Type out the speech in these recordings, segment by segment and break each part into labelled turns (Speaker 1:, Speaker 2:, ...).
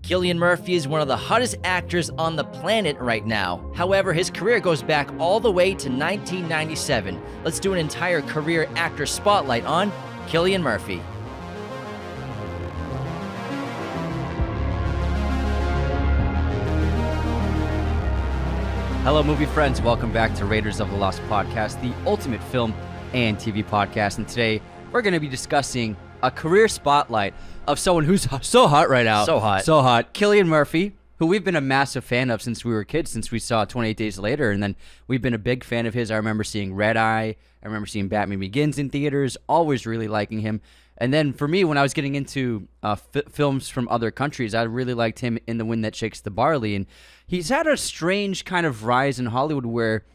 Speaker 1: Cillian Murphy is one of the hottest actors on the planet right now. However, his career goes back all the way to 1997. Let's do an entire career actor spotlight on Cillian Murphy.
Speaker 2: Hello, movie friends. Welcome back to Raiders of the Lost podcast, the ultimate film and TV podcast. And today, we're going to be discussing a career spotlight of someone who's so hot right now.
Speaker 1: So hot.
Speaker 2: So hot. Cillian Murphy, who we've been a massive fan of since we were kids, since we saw 28 Days Later. And then we've been a big fan of his. I remember seeing Red Eye. I remember seeing Batman Begins in theaters, always really liking him. And then for me, when I was getting into films from other countries, I really liked him in The Wind That Shakes the Barley. And he's had a strange kind of rise in Hollywood where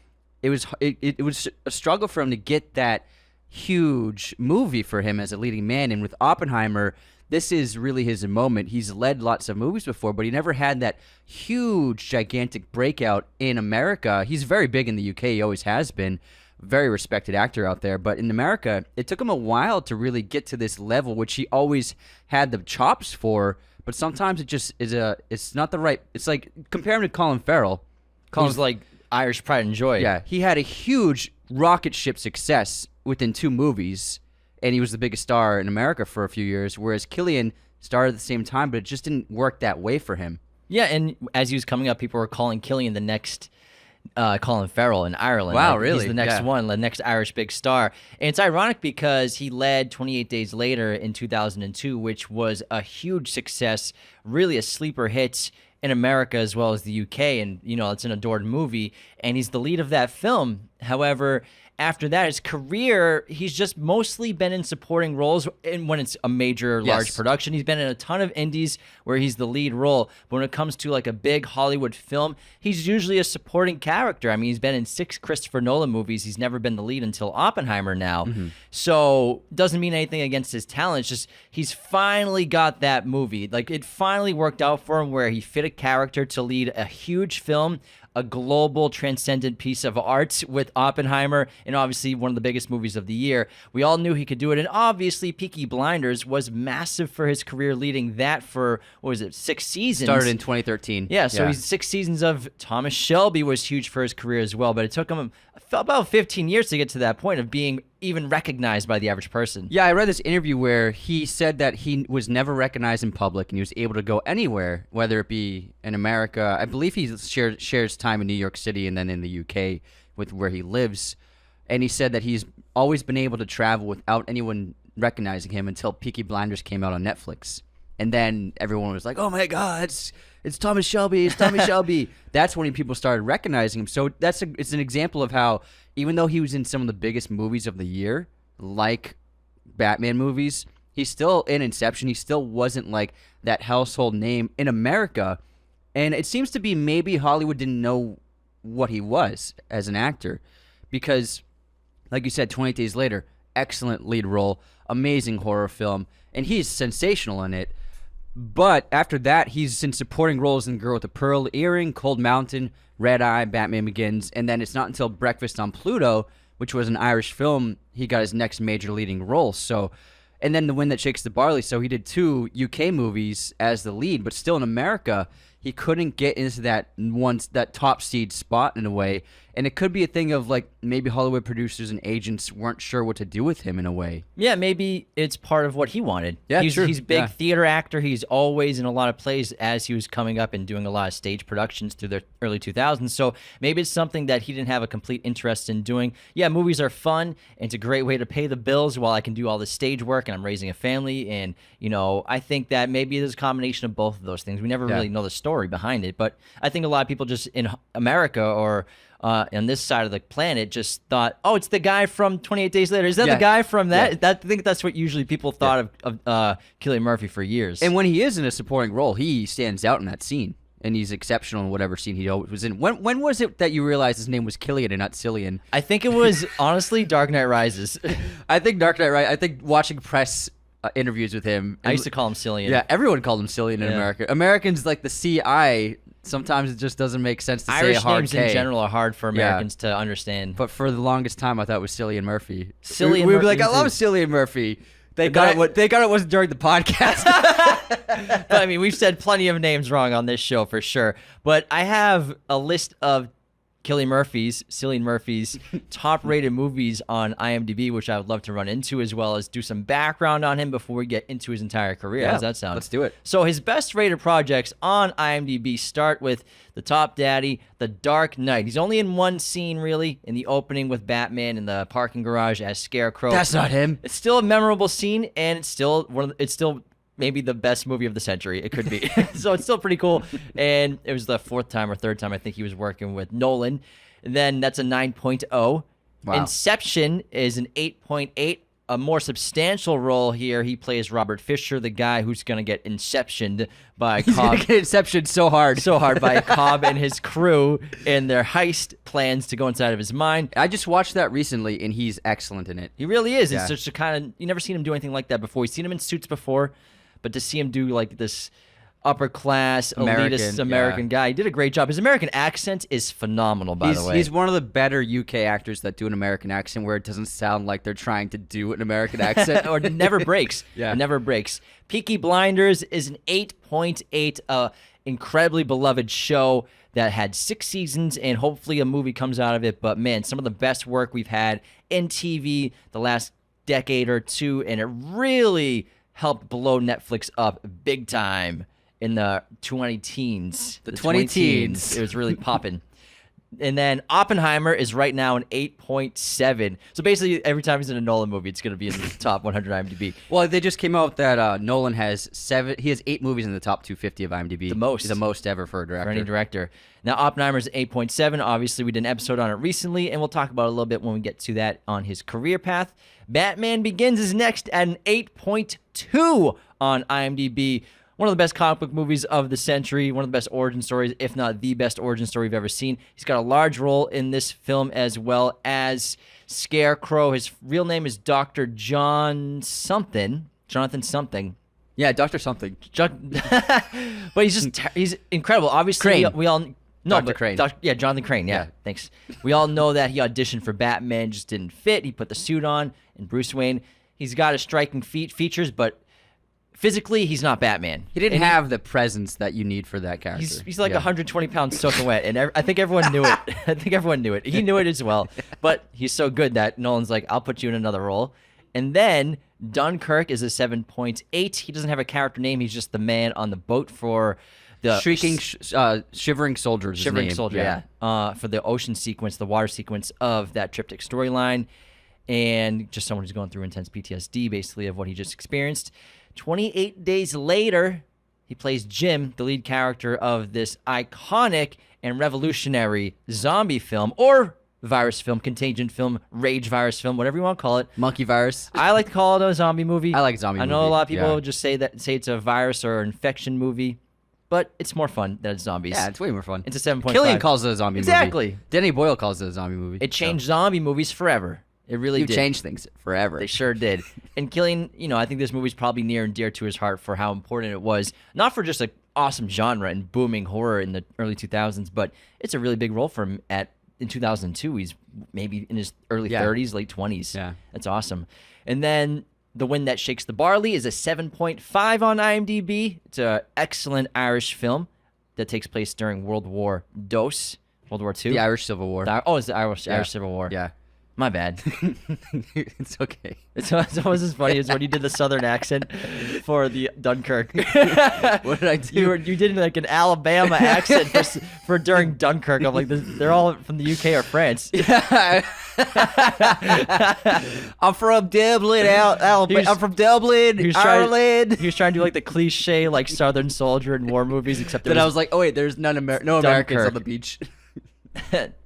Speaker 2: it was a struggle for him to get that huge movie for him as a leading man. And with Oppenheimer, this is really his moment. He's led lots of movies before, but he never had that huge, gigantic breakout in America. He's very big in the UK. He always has been. Very respected actor out there. But in America, it took him a while to really get to this level, which he always had the chops for. But sometimes it just is it's not the right. It's like, compare him to Colin Farrell.
Speaker 1: Who's like Irish Pride and Joy.
Speaker 2: Yeah, he had a huge rocket ship success within 2 movies, and he was the biggest star in America for a few years, whereas Cillian started at the same time, but it just didn't work that way for him.
Speaker 1: Yeah, and as he was coming up, people were calling Cillian the next Colin Farrell in Ireland.
Speaker 2: Wow,
Speaker 1: like,
Speaker 2: really?
Speaker 1: He's the next one, the next Irish big star. And it's ironic because he led 28 Days Later in 2002, which was a huge success, really a sleeper hit in America as well as the UK. And, you know, it's an adored movie, and he's the lead of that film. However, after that, his career, he's just mostly been in supporting roles when it's a major, large production. He's been in a ton of indies where he's the lead role. But when it comes to like a big Hollywood film, he's usually a supporting character. I mean, he's been in 6 Christopher Nolan movies. He's never been the lead until Oppenheimer now. Mm-hmm. So doesn't mean anything against his talent. It's just he's finally got that movie. Like, it finally worked out for him where he fit a character to lead a huge film, a global transcendent piece of art with Oppenheimer, and obviously one of the biggest movies of the year. We all knew he could do it, and obviously Peaky Blinders was massive for his career, leading that for, 6 seasons?
Speaker 2: Started in 2013.
Speaker 1: Yeah, so he's 6 seasons of Thomas Shelby was huge for his career as well, but it took him about 15 years to get to that point of being even recognized by the average person.
Speaker 2: Yeah, I read this interview where he said that he was never recognized in public and he was able to go anywhere, whether it be in America. I believe he shares time in New York City and then in the UK with where he lives. And he said that he's always been able to travel without anyone recognizing him until Peaky Blinders came out on Netflix. And then everyone was like, oh my God, it's Thomas Shelby, it's Thomas Shelby. That's when people started recognizing him. So it's an example of how, even though he was in some of the biggest movies of the year, like Batman movies, he's still in Inception. He still wasn't like that household name in America. And it seems to be maybe Hollywood didn't know what he was as an actor. Because, like you said, 28 Days Later, excellent lead role, amazing horror film, and he's sensational in it. But after that, he's in supporting roles in Girl with a Pearl Earring, Cold Mountain, Red Eye, Batman Begins, and then it's not until Breakfast on Pluto, which was an Irish film, he got his next major leading role. So, and then The Wind That Shakes the Barley. So he did 2 UK movies as the lead, but still in America, he couldn't get into that top seed spot in a way. And it could be a thing of like maybe Hollywood producers and agents weren't sure what to do with him in a way.
Speaker 1: Yeah, maybe it's part of what he wanted.
Speaker 2: Yeah,
Speaker 1: he's
Speaker 2: true.
Speaker 1: He's a big theater actor. He's always in a lot of plays as he was coming up and doing a lot of stage productions through the early 2000s. So maybe it's something that he didn't have a complete interest in doing. Yeah, movies are fun, and it's a great way to pay the bills while I can do all the stage work and I'm raising a family. And, you know, I think that maybe there's a combination of both of those things. We never really know the story behind it, but I think a lot of people just in America or on this side of the planet just thought, oh, it's the guy from 28 Days Later. Is that the guy from that? I think that's what usually people thought of Cillian Murphy for years.
Speaker 2: And when he is in a supporting role, he stands out in that scene. And he's exceptional in whatever scene he was in. When was it that you realized his name was Cillian and not Cillian?
Speaker 1: I think it was, honestly, Dark Knight Rises.
Speaker 2: I think Dark Knight Rises. I think watching press interviews with him.
Speaker 1: I used to call him Cillian.
Speaker 2: Yeah, everyone called him Cillian in America. Americans like the CI. Sometimes it just doesn't make sense to
Speaker 1: Irish
Speaker 2: say a hard
Speaker 1: names
Speaker 2: K.
Speaker 1: in general are hard for Americans to understand.
Speaker 2: But for the longest time, I thought it was Cillian Murphy.
Speaker 1: Cillian
Speaker 2: we would be like,
Speaker 1: Murphy
Speaker 2: I love
Speaker 1: too.
Speaker 2: Cillian Murphy. They got it wasn't during the podcast.
Speaker 1: But I mean, we've said plenty of names wrong on this show for sure. But I have a list of Cillian Murphy's top-rated movies on IMDb, which I would love to run into, as well as do some background on him before we get into his entire career. How does that sound?
Speaker 2: Let's do it.
Speaker 1: So his best-rated projects on IMDb start with the top daddy, The Dark Knight. He's only in one scene, really, in the opening with Batman in the parking garage as Scarecrow.
Speaker 2: That's not him.
Speaker 1: It's still a memorable scene, and it's still maybe the best movie of the century. It could be. So it's still pretty cool. And it was the fourth time or third time I think he was working with Nolan. And then that's a 9.0.
Speaker 2: Wow.
Speaker 1: Inception is an 8.8. A more substantial role here. He plays Robert Fisher, the guy who's going to get Inceptioned by
Speaker 2: He's
Speaker 1: Cobb.
Speaker 2: going to get Inception so hard.
Speaker 1: So hard by Cobb and his crew in their heist plans to go inside of his mind.
Speaker 2: I just watched that recently, and he's excellent in it.
Speaker 1: He really is.
Speaker 2: Yeah.
Speaker 1: It's just a kind of, you never seen him do anything like that before. We've seen him in Suits before, but to see him do like this upper class, elitist American guy, he did a great job. His American accent is phenomenal, by the way.
Speaker 2: He's one of the better UK actors that do an American accent where it doesn't sound like they're trying to do an American accent.
Speaker 1: Or it never breaks.
Speaker 2: Yeah.
Speaker 1: It never breaks. Peaky Blinders is an 8.8, incredibly beloved show that had 6 seasons, and hopefully a movie comes out of it. But man, some of the best work we've had in TV the last decade or two, and it really helped blow Netflix up big time in the 20 teens.
Speaker 2: The 20 teens.
Speaker 1: It was really popping. And then Oppenheimer is right now an 8.7. So basically, every time he's in a Nolan movie, it's going to be in the top 100 IMDb.
Speaker 2: Well, they just came out that Nolan has 8 movies in the top 250 of IMDb. The most ever for a director.
Speaker 1: For any director. Now, Oppenheimer's 8.7. Obviously, we did an episode on it recently, and we'll talk about it a little bit when we get to that on his career path. Batman Begins is next at an 8.2 on IMDb. One of the best comic book movies of the century, one of the best origin stories, if not the best origin story we've ever seen. He's got a large role in this film as well as Scarecrow. His real name is Dr. Jonathan something.
Speaker 2: Yeah, Dr. Something.
Speaker 1: But he's incredible. Obviously, we all... No,
Speaker 2: Dr. Crane.
Speaker 1: Jonathan Crane. Yeah, thanks. We all know that he auditioned for Batman, just didn't fit. He put the suit on, and Bruce Wayne. He's got his striking features, but physically, he's not Batman.
Speaker 2: He didn't have the presence that you need for that character.
Speaker 1: He's like 120 pounds soaking wet, and I think everyone knew it. He knew it as well, but he's so good that Nolan's like, I'll put you in another role. And then Dunkirk is a 7.8. He doesn't have a character name. He's just the man on the boat for the
Speaker 2: Shivering Soldier.
Speaker 1: Shivering Soldier, for the ocean sequence, the water sequence of that triptych storyline, and just someone who's going through intense PTSD, basically, of what he just experienced. 28 days later, he plays Jim, the lead character of this iconic and revolutionary zombie film, or virus film, contagion film, rage virus film, whatever you want to call it.
Speaker 2: Monkey virus.
Speaker 1: I like to call it a zombie movie.
Speaker 2: I like zombie movie.
Speaker 1: I know a lot of people just say it's a virus or infection movie, but it's more fun than it's zombies.
Speaker 2: Yeah, it's way more fun.
Speaker 1: It's a 7.5.
Speaker 2: Cillian calls it a zombie movie.
Speaker 1: Exactly.
Speaker 2: Danny Boyle calls it a zombie movie.
Speaker 1: It changed zombie movies forever. It really did.
Speaker 2: You changed things forever.
Speaker 1: They sure did. And Cillian, I think this movie's probably near and dear to his heart for how important it was, not for just an awesome genre and booming horror in the early 2000s, but it's a really big role for him in 2002. He's maybe in his early 30s, late 20s.
Speaker 2: Yeah.
Speaker 1: That's awesome. And then The Wind That Shakes the Barley is a 7.5 on IMDb. It's an excellent Irish film that takes place during World War II.
Speaker 2: The Irish Civil War.
Speaker 1: It's the Irish Civil War.
Speaker 2: Yeah.
Speaker 1: My bad.
Speaker 2: It's okay.
Speaker 1: It's always as funny as when you did the Southern accent for the Dunkirk.
Speaker 2: What did I do?
Speaker 1: You did like an Alabama accent for during Dunkirk. I'm like, they're all from the UK or France.
Speaker 2: I'm from Dublin, Alabama. I'm from Dublin, Ireland.
Speaker 1: He was trying to do like the cliche like Southern soldier in war movies, except
Speaker 2: then I was like, oh wait, there's no Americans on the beach.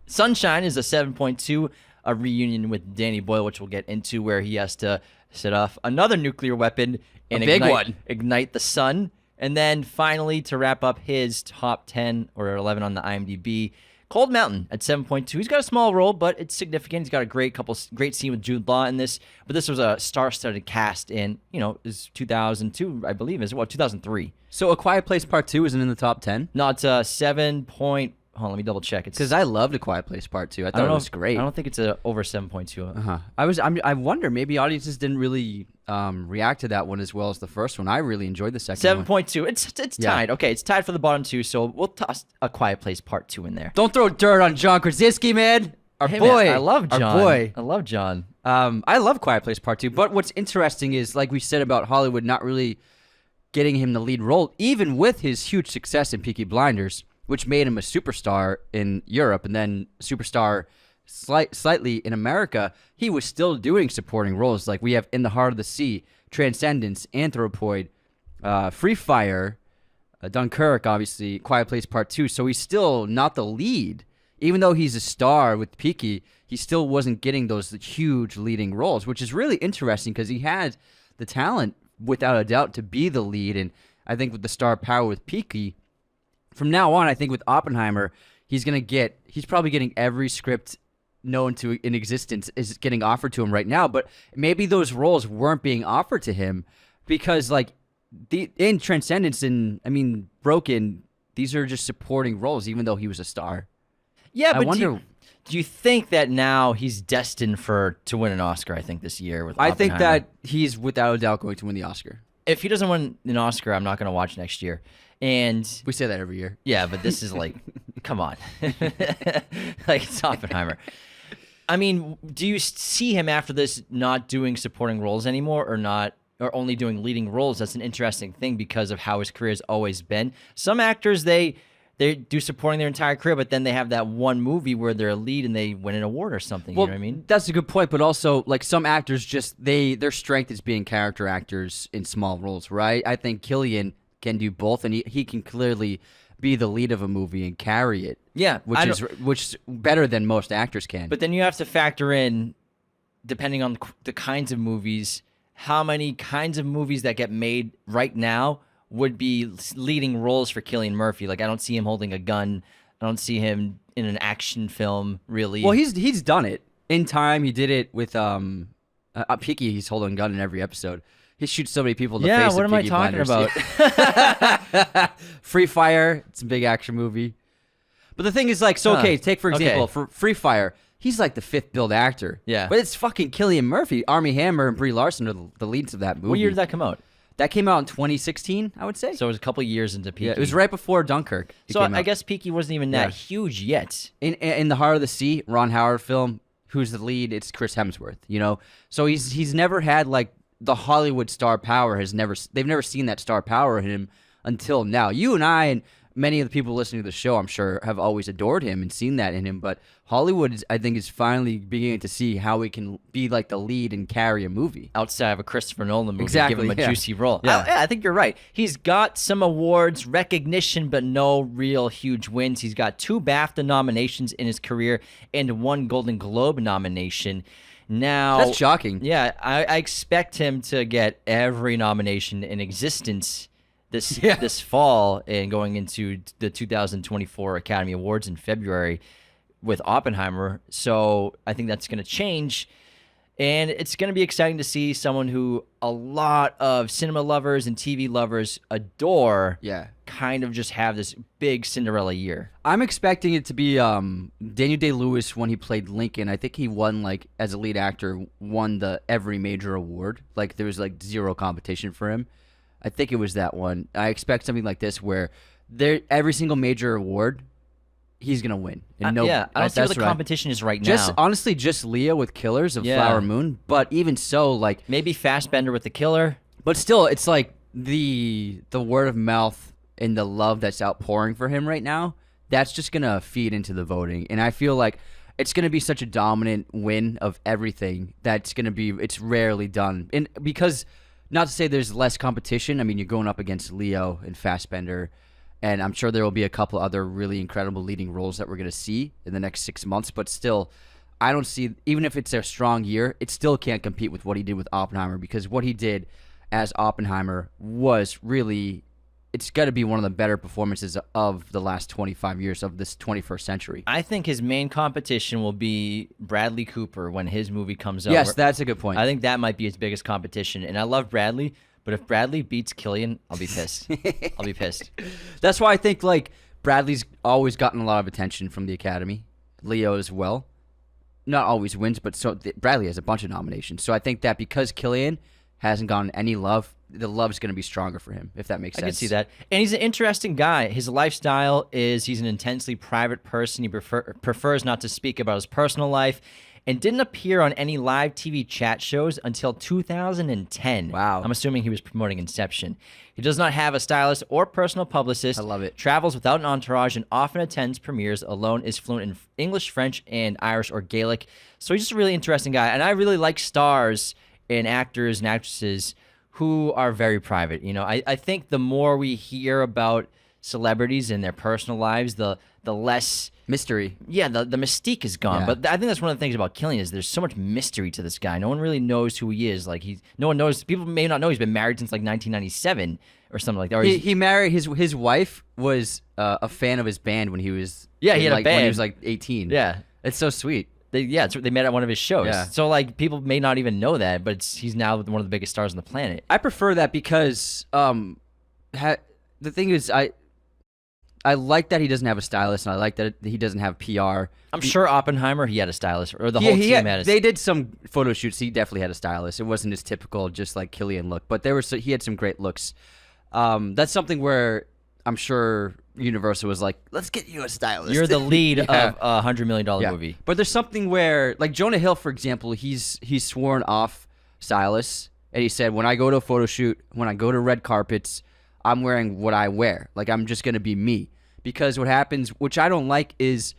Speaker 1: Sunshine is a 7.2. A reunion with Danny Boyle, which we'll get into, where he has to set off another nuclear weapon and ignite the sun. And then finally, to wrap up his top 10 or 11 on the IMDb, Cold Mountain at 7.2. He's got a small role, but it's significant. He's got a great scene with Jude Law in this. But this was a star-studded cast in, is 2002, I believe, 2003.
Speaker 2: So A Quiet Place Part 2 isn't in the top 10?
Speaker 1: No, it's a 7. Hold on, let me double check. It's
Speaker 2: Because I loved A Quiet Place Part 2. I
Speaker 1: I
Speaker 2: thought
Speaker 1: don't
Speaker 2: it
Speaker 1: know
Speaker 2: was great.
Speaker 1: I don't think it's over 7.2.
Speaker 2: Uh-huh. I wonder, maybe audiences didn't really react to that one as well as the first one. I really enjoyed the second one.
Speaker 1: 7.2. It's
Speaker 2: Yeah.
Speaker 1: tied. Okay, it's tied for the bottom two. So we'll toss A Quiet Place Part 2 in there.
Speaker 2: Don't throw dirt on John Krasinski, man. Our
Speaker 1: Hey,
Speaker 2: boy.
Speaker 1: man, I love John.
Speaker 2: Our boy.
Speaker 1: I love John.
Speaker 2: I love Quiet Place Part 2. But what's interesting is, like we said about Hollywood not really getting him the lead role, even with his huge success in Peaky Blinders, which made him a superstar in Europe and then superstar slightly in America, he was still doing supporting roles. Like we have In the Heart of the Sea, Transcendence, Anthropoid, Free Fire, Dunkirk, obviously, Quiet Place Part 2. So he's still not the lead. Even though he's a star with Peaky, he still wasn't getting those huge leading roles, which is really interesting because he had the talent, without a doubt, to be the lead. And I think with the star power with Peaky, from now on, I think with Oppenheimer, he's probably getting every script known to in existence is getting offered to him right now. But maybe those roles weren't being offered to him because, like, in Transcendence and Broken, these are just supporting roles, even though he was a star.
Speaker 1: Yeah,
Speaker 2: I
Speaker 1: but
Speaker 2: wonder.
Speaker 1: do you think that now he's destined to win an Oscar, I think, this year with
Speaker 2: I think
Speaker 1: Oppenheimer?
Speaker 2: that he's without a doubt going to win the Oscar.
Speaker 1: If he doesn't win an Oscar, I'm not going to watch next year. And
Speaker 2: We say that every year.
Speaker 1: yeah, but this is like, come on. Like, it's Oppenheimer. I mean, do you see him after this not doing supporting roles anymore or only doing leading roles? That's an interesting thing because of how his career has always been. Some actors, they do supporting their entire career, but then they have that one movie where they're a lead and they win an award or something.
Speaker 2: Well,
Speaker 1: you know what I mean?
Speaker 2: that's a good point, but also, like, some actors their strength is being character actors in small roles, right? I think Cillian can do both, and he can clearly be the lead of a movie and carry it.
Speaker 1: Yeah,
Speaker 2: which is better than most actors can.
Speaker 1: But then you have to factor in, depending on the kinds of movies, how many kinds of movies that get made right now would be leading roles for Cillian Murphy. Like, I don't see him holding a gun. I don't see him in an action film, really.
Speaker 2: Well, he's done it. In Time, he did it with Peaky. He's holding a gun in every episode. He shoots so many people in the face.
Speaker 1: What
Speaker 2: in
Speaker 1: am I
Speaker 2: Peaky
Speaker 1: talking
Speaker 2: Blinders.
Speaker 1: about?
Speaker 2: Free Fire. It's a big action movie. But the thing is, like, so okay, take for example, for Free Fire, he's like the fifth billed actor.
Speaker 1: Yeah.
Speaker 2: But it's fucking Cillian Murphy. Armie Hammer and Brie Larson are the leads of that movie.
Speaker 1: What year did that come out?
Speaker 2: That came out in 2016, I would say.
Speaker 1: So it was a couple years into Peaky.
Speaker 2: Yeah, it was right before Dunkirk.
Speaker 1: So I guess Peaky wasn't even that huge yet.
Speaker 2: In The Heart of the Sea, Ron Howard film, who's the lead? It's Chris Hemsworth. You know, so he's never had like the Hollywood star power. They've never seen that star power in him until now. You and I and many of the people listening to the show, I'm sure, have always adored him and seen that in him. But Hollywood, I think, is finally beginning to see how he can be like the lead and carry a movie.
Speaker 1: Outside of a Christopher Nolan movie,
Speaker 2: Exactly,
Speaker 1: give him a
Speaker 2: yeah.
Speaker 1: juicy role.
Speaker 2: Yeah.
Speaker 1: I think you're right. He's got some awards, recognition, but no real huge wins. He's got 2 BAFTA nominations in his career and 1 Golden Globe nomination. Now,
Speaker 2: That's shocking.
Speaker 1: Yeah, I expect him to get every nomination in existence this fall and going into the 2024 Academy Awards in February with Oppenheimer. So I think that's going to change. And it's going to be exciting to see someone who a lot of cinema lovers and TV lovers adore kind of just have this big Cinderella year.
Speaker 2: I'm expecting it to be Daniel Day-Lewis when he played Lincoln. I think he won, like, as a lead actor, won the every major award. Like, there was, like, zero competition for him. I think it was that one. I expect something like this where every single major award, he's going to win. And
Speaker 1: I don't see what the competition is right now.
Speaker 2: Honestly, just Leo with Killers of Flower Moon. But even so, like...
Speaker 1: Maybe Fassbender with The Killer.
Speaker 2: But still, it's like the word of mouth and the love that's outpouring for him right now, that's just going to feed into the voting. And I feel like it's going to be such a dominant win of everything that's going to be... It's rarely done. And because... Not to say there's less competition. I mean, you're going up against Leo and Fassbender, and I'm sure there will be a couple other really incredible leading roles that we're going to see in the next 6 months. But still, I don't see, even if it's a strong year, it still can't compete with what he did with Oppenheimer, because what he did as Oppenheimer was really, it's got to be one of the better performances of the last 25 years of this 21st century.
Speaker 1: I think his main competition will be Bradley Cooper when his movie comes out.
Speaker 2: Yes, that's a good point.
Speaker 1: I think that might be his biggest competition. And I love Bradley, but if Bradley beats Cillian, I'll be pissed. I'll be pissed.
Speaker 2: That's why I think, like, Bradley's always gotten a lot of attention from the Academy. Leo as well. Not always wins, but Bradley has a bunch of nominations. So I think that because Cillian hasn't gotten any love, the love's going to be stronger for him, if that makes sense.
Speaker 1: I can see that. And he's an interesting guy. His lifestyle is he's an intensely private person. He prefers not to speak about his personal life and didn't appear on any live TV chat shows until 2010.
Speaker 2: Wow.
Speaker 1: I'm assuming he was promoting Inception. He does not have a stylist or personal publicist.
Speaker 2: I love it.
Speaker 1: Travels without an entourage and often attends premieres alone, is fluent in English, French, and Irish or Gaelic. So he's just a really interesting guy. And I really like stars and actors and actresses who are very private. You know, I think the more we hear about celebrities and their personal lives, the less
Speaker 2: mystery.
Speaker 1: Yeah, the mystique is gone.
Speaker 2: Yeah.
Speaker 1: But I think that's one of the things about Cillian is there's so much mystery to this guy. No one really knows who he is. Like no one knows. People may not know he's been married since like 1997 or something like that. Or
Speaker 2: He married his wife was a fan of his band when he was
Speaker 1: he had a
Speaker 2: when
Speaker 1: band
Speaker 2: he was like 18.
Speaker 1: Yeah,
Speaker 2: it's so sweet.
Speaker 1: they met at one of his shows.
Speaker 2: Yeah.
Speaker 1: So like people may not even know that, but he's now one of the biggest stars on the planet.
Speaker 2: I prefer that because the thing is I like that he doesn't have a stylist, and I like that he doesn't have PR.
Speaker 1: I'm sure Oppenheimer, he had a stylist, or the whole team had a
Speaker 2: They did some photo shoots. He definitely had a stylist. It wasn't his typical, just like Cillian look, but he had some great looks. That's something where I'm sure Universal was like, let's get you a stylist.
Speaker 1: You're the lead
Speaker 2: Yeah.
Speaker 1: of a $100 million movie.
Speaker 2: But there's something where, like Jonah Hill, for example, he's sworn off stylists, and he said, when I go to a photo shoot, when I go to red carpets, I'm wearing what I wear. Like, I'm just going to be me. Because what happens, which I don't like, is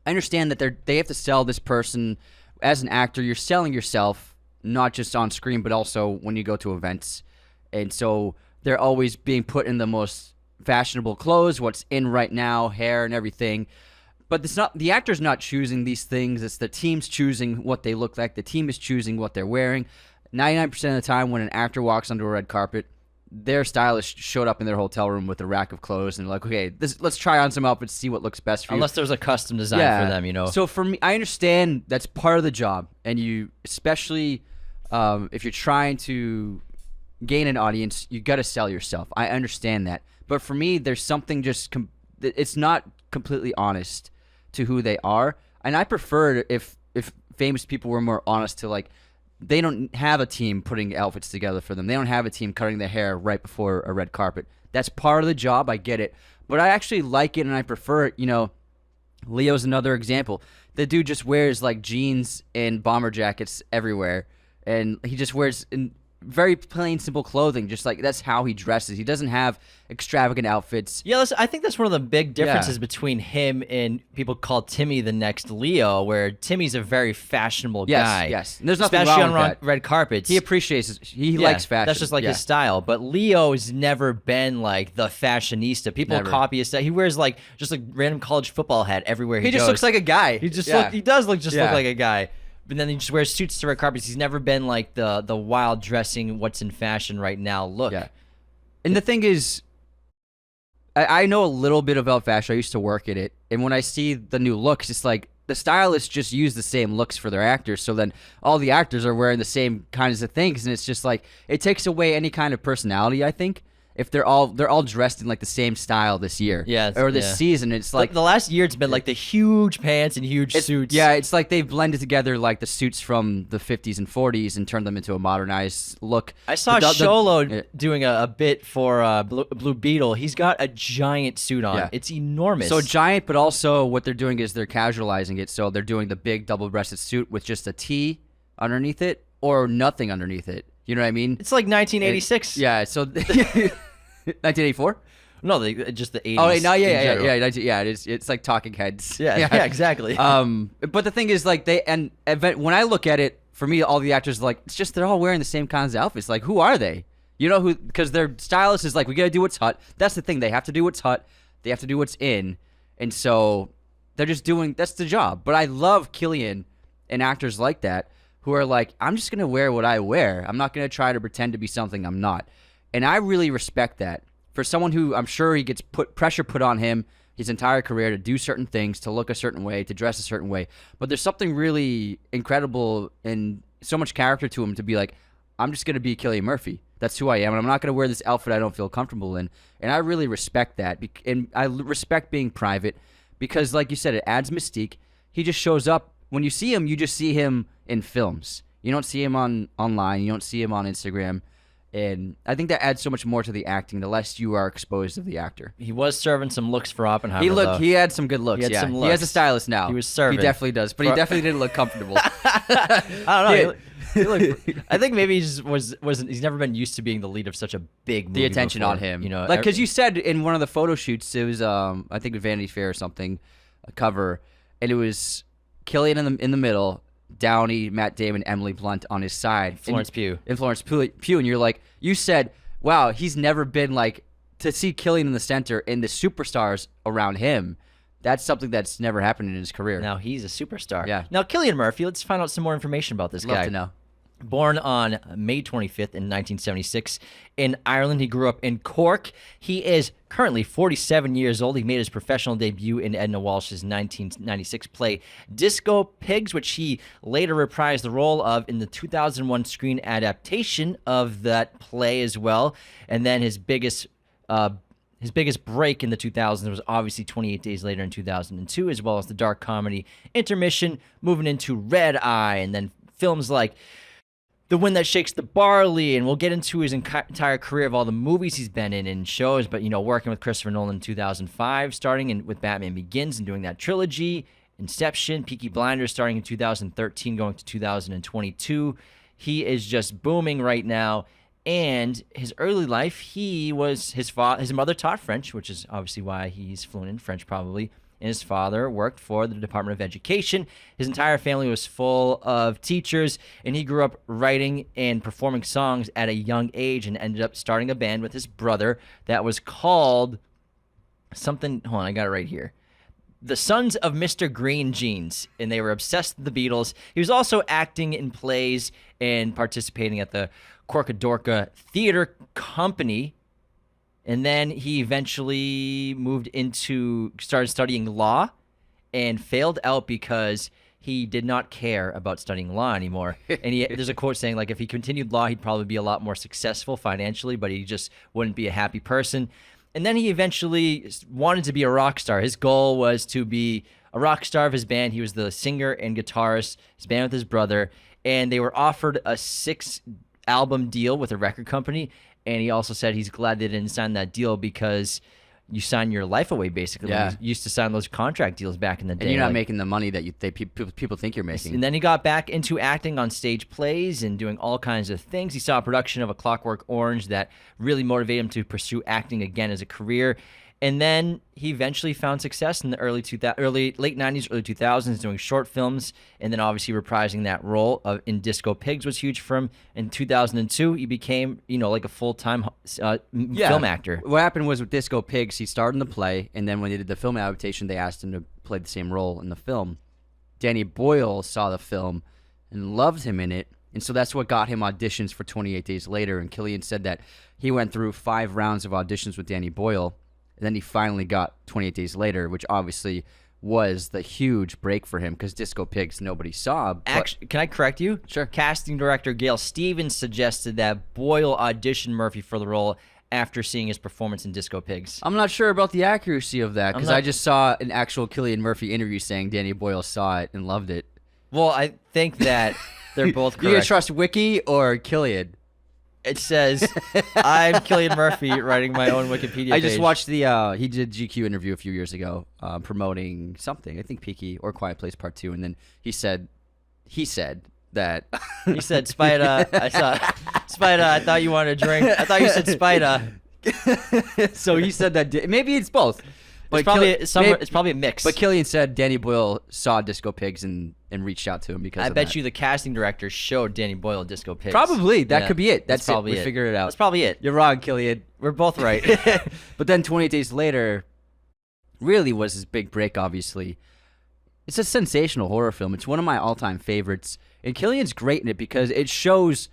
Speaker 2: I understand that they have to sell this person. As an actor, you're selling yourself, not just on screen, but also when you go to events. And so they're always being put in the most fashionable clothes, what's in right now, hair and everything. But it's not the actor's not choosing these things. It's the team's choosing what they look like. The team is choosing what they're wearing. 99% of the time when an actor walks onto a red carpet, their stylist showed up in their hotel room with a rack of clothes and like, okay, let's try on some outfits, see what looks best for you.
Speaker 1: Unless there's a custom design for them, you know.
Speaker 2: So for me, I understand that's part of the job, and you, especially if you're trying to gain an audience, you got to sell yourself. I understand that, but for me, there's something it's not completely honest to who they are, and I prefer if famous people were more honest to like. They don't have a team putting outfits together for them. They don't have a team cutting their hair right before a red carpet. That's part of the job. I get it. But I actually like it and I prefer it. You know, Leo's another example. The dude just wears like jeans and bomber jackets everywhere. And he just wears very plain, simple clothing. Just like that's how he dresses. He doesn't have extravagant outfits.
Speaker 1: Yeah, I think that's one of the big differences between him and people call Timmy the next Leo, where Timmy's a very fashionable guy.
Speaker 2: Yes, and there's nothing
Speaker 1: especially
Speaker 2: wrong
Speaker 1: on
Speaker 2: with that.
Speaker 1: red carpets.
Speaker 2: He appreciates it. He likes fashion.
Speaker 1: That's just like his style. But Leo's never been like the fashionista. People copy his style. He wears like just like random college football hat everywhere he goes.
Speaker 2: He just looks like a guy.
Speaker 1: He does look like a guy. But then he just wears suits to red carpets. He's never been like the wild dressing, what's in fashion right now look.
Speaker 2: Yeah. And the thing is, I know a little bit about fashion. I used to work at it. And when I see the new looks, it's like the stylists just use the same looks for their actors. So then all the actors are wearing the same kinds of things. And it's just like, it takes away any kind of personality, I think. If they're all dressed in like the same style this year, or this season, it's like
Speaker 1: the last year it's been like the huge pants and huge suits.
Speaker 2: Yeah, it's like they've blended together like the suits from the 50s and 40s and turned them into a modernized look.
Speaker 1: I saw Sholo doing a bit for Blue Beetle. He's got a giant suit on.
Speaker 2: Yeah.
Speaker 1: It's enormous.
Speaker 2: So giant, but also what they're doing is they're casualizing it. So they're doing the big double-breasted suit with just a tee underneath it or nothing underneath it. You know what I mean?
Speaker 1: It's like 1986.
Speaker 2: Yeah, so 1984?
Speaker 1: No, just the 80s.
Speaker 2: Oh, no, yeah. It's like Talking Heads.
Speaker 1: Yeah, exactly.
Speaker 2: But the thing is, like when I look at it, for me, all the actors like it's just they're all wearing the same kinds of outfits. Like, who are they? You know who? Because their stylist is like, we gotta do what's hot. That's the thing. They have to do what's hot. They have to do what's in, and so they're just doing. That's the job. But I love Cillian and actors like that who are like, I'm just gonna wear what I wear. I'm not gonna try to pretend to be something I'm not. And I really respect that. For someone who I'm sure he gets pressure put on him his entire career to do certain things, to look a certain way, to dress a certain way. But there's something really incredible and so much character to him to be like, I'm just going to be Cillian Murphy. That's who I am, and I'm not going to wear this outfit I don't feel comfortable in. And I really respect that, and I respect being private because, like you said, it adds mystique. He just shows up. When you see him, you just see him in films. You don't see him online. You don't see him on Instagram. And I think that adds so much more to the acting, the less you are exposed to the actor.
Speaker 1: He was serving some looks for Oppenheimer.
Speaker 2: He had some good looks.
Speaker 1: He had some looks.
Speaker 2: He has a stylist now.
Speaker 1: He was serving.
Speaker 2: He definitely does, but he definitely didn't look comfortable.
Speaker 1: I don't know. I think maybe he just wasn't. He's never been used to being the lead of such a big movie.
Speaker 2: The attention
Speaker 1: before,
Speaker 2: on him,
Speaker 1: you know,
Speaker 2: like because you said in one of the photo shoots, it was I think Vanity Fair or something, a cover, and it was Cillian in the middle, Downey, Matt Damon, Emily Blunt on his side,
Speaker 1: Florence Pugh,
Speaker 2: and you're like, you said, wow, he's never been like, to see Cillian in the center and the superstars around him. That's something that's never happened in his career.
Speaker 1: Now he's a superstar.
Speaker 2: Yeah.
Speaker 1: Now Cillian Murphy. Let's find out some more information about this guy.
Speaker 2: Love to know.
Speaker 1: Born on May 25th in 1976 in Ireland. He grew up in Cork. He is currently 47 years old. He made his professional debut in Edna Walsh's 1996 play Disco Pigs, which he later reprised the role of in the 2001 screen adaptation of that play as well. And then his biggest break in the 2000s was obviously 28 Days Later in 2002, as well as the dark comedy Intermission, moving into Red Eye, and then films like The Wind That Shakes the Barley, and we'll get into his entire career of all the movies he's been in and shows, but, you know, working with Christopher Nolan in 2005, starting with Batman Begins and doing that trilogy, Inception, Peaky Blinders starting in 2013, going to 2022. He is just booming right now. And his early life, his mother taught French, which is obviously why he's fluent in French probably. And his father worked for the Department of Education. His entire family was full of teachers, and he grew up writing and performing songs at a young age and ended up starting a band with his brother that was called something. Hold on, I got it right here. The Sons of Mr. Green Jeans, and they were obsessed with the Beatles. He was also acting in plays and participating at the Corcadorca Theater Company. And then he eventually started studying law and failed out because he did not care about studying law anymore. And there's a quote saying, like, if he continued law, he'd probably be a lot more successful financially, but he just wouldn't be a happy person. And then he eventually wanted to be a rock star. His goal was to be a rock star of his band. He was the singer and guitarist, his band with his brother, and they were offered a 6-album deal with a record company. And he also said he's glad they didn't sign that deal because you sign your life away, basically.
Speaker 2: Yeah.
Speaker 1: You used to sign those contract deals back in the day.
Speaker 2: And you're not making the money that people think you're making.
Speaker 1: And then he got back into acting on stage plays and doing all kinds of things. He saw a production of A Clockwork Orange that really motivated him to pursue acting again as a career. And then he eventually found success in the late 90s, early 2000s, doing short films, and then obviously reprising that role in Disco Pigs was huge for him. In 2002, he became, like a full-time film actor.
Speaker 2: What happened was with Disco Pigs, he starred in the play, and then when they did the film adaptation, they asked him to play the same role in the film. Danny Boyle saw the film and loved him in it, and so that's what got him auditions for 28 Days Later. And Cillian said that he went through 5 rounds of auditions with Danny Boyle. And then he finally got 28 Days Later, which obviously was the huge break for him because Disco Pigs nobody saw.
Speaker 1: Actually, can I correct you?
Speaker 2: Sure.
Speaker 1: Casting director Gail Stevens suggested that Boyle audition Murphy for the role after seeing his performance in Disco Pigs.
Speaker 2: I'm not sure about the accuracy of that because I just saw an actual Cillian Murphy interview saying Danny Boyle saw it and loved it.
Speaker 1: Well, I think that they're both correct.
Speaker 2: You gonna trust Wiki or Cillian?
Speaker 1: It says, I'm Cillian Murphy writing my own Wikipedia page.
Speaker 2: I just watched he did a GQ interview a few years ago promoting something, I think Peaky or Quiet Place Part 2, and then he said that.
Speaker 1: He said, Spida, Spida, I thought you wanted a drink. I thought you said Spida.
Speaker 2: So he said that, maybe it's both.
Speaker 1: But it's probably a mix.
Speaker 2: But Cillian said Danny Boyle saw Disco Pigs and reached out to him because of that.
Speaker 1: I bet you the casting director showed Danny Boyle Disco Pigs.
Speaker 2: Probably. That could be it. That's
Speaker 1: probably
Speaker 2: it. We figured it out.
Speaker 1: That's probably it.
Speaker 2: You're wrong, Cillian.
Speaker 1: We're both right.
Speaker 2: But then 28 Days Later really was his big break, obviously. It's a sensational horror film. It's one of my all-time favorites. And Cillian's great in it because it shows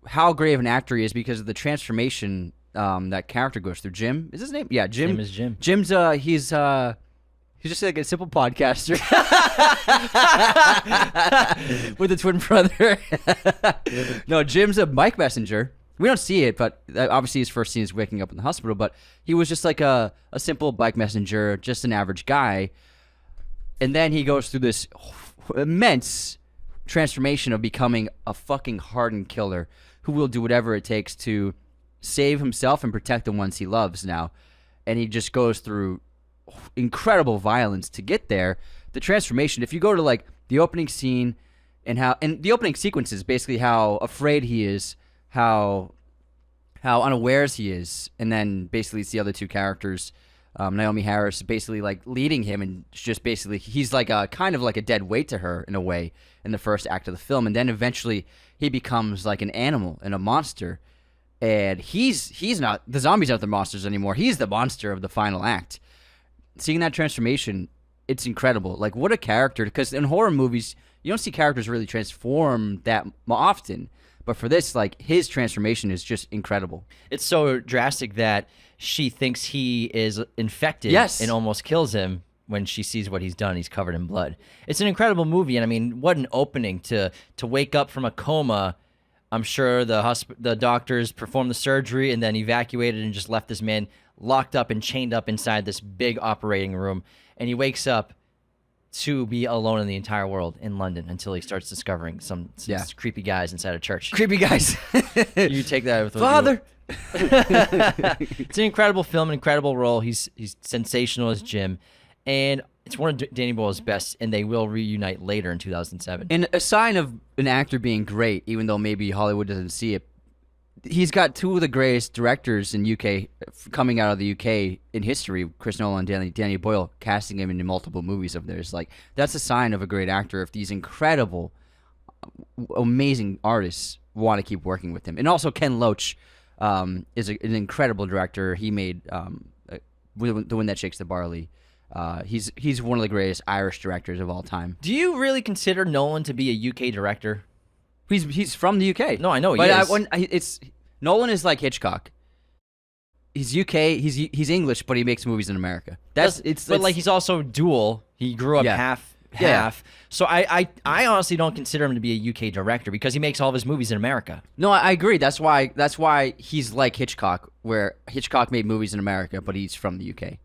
Speaker 2: how great of an actor he is because of the transformation that character goes through. Jim is his name? Yeah, Jim.
Speaker 1: His name is Jim.
Speaker 2: Jim's he's just like a simple podcaster with a twin brother. No, Jim's a mic messenger We don't see it, but obviously his first scene is waking up in the hospital. But he was just like a simple bike messenger, just an average guy. And then he goes through this immense transformation of becoming a fucking hardened killer who will do whatever it takes to save himself and protect the ones he loves now. And he just goes through incredible violence to get there. The transformation, if you go to like the opening scene and the opening sequence is basically how afraid he is, how unawares he is, and then basically it's the other two characters, Naomi Harris basically like leading him, and just basically he's like a kind of like a dead weight to her in a way in the first act of the film, and then eventually he becomes like an animal and a monster, and he's not, the zombies aren't the monsters anymore, he's the monster of the final act. Seeing that transformation, it's incredible. Like, what a character, because in horror movies you don't see characters really transform that often. But for this, like, his transformation is just incredible.
Speaker 1: It's so drastic that she thinks he is infected and almost kills him when she sees what he's done. He's covered in blood. It's an incredible movie, and I mean, what an opening to wake up from a coma. I'm sure the doctors performed the surgery and then evacuated and just left this man locked up and chained up inside this big operating room. And he wakes up to be alone in the entire world in London until he starts discovering some creepy guys inside a church.
Speaker 2: Creepy guys.
Speaker 1: You take that with
Speaker 2: Father.
Speaker 1: It's an incredible film, an incredible role. He's sensational as Jim, and it's one of Danny Boyle's best, and they will reunite later in 2007.
Speaker 2: And a sign of an actor being great, even though maybe Hollywood doesn't see it, he's got two of the greatest directors in UK coming out of the UK in history, Chris Nolan and Danny Boyle, casting him into multiple movies of theirs. Like, that's a sign of a great actor if these incredible, amazing artists want to keep working with him. And also Ken Loach is an incredible director. He made The Wind That Shakes the Barley. He's one of the greatest Irish directors of all time.
Speaker 1: Do you really consider Nolan to be a UK director?
Speaker 2: He's from the UK.
Speaker 1: No, I know he is.
Speaker 2: It's Nolan is like Hitchcock. He's UK. He's English, but he makes movies in America.
Speaker 1: Like he's also dual. He grew up half.
Speaker 2: Yeah.
Speaker 1: So I honestly don't consider him to be a UK director because he makes all of his movies in America.
Speaker 2: No, I agree. That's why he's like Hitchcock, where Hitchcock made movies in America, but he's from the UK. But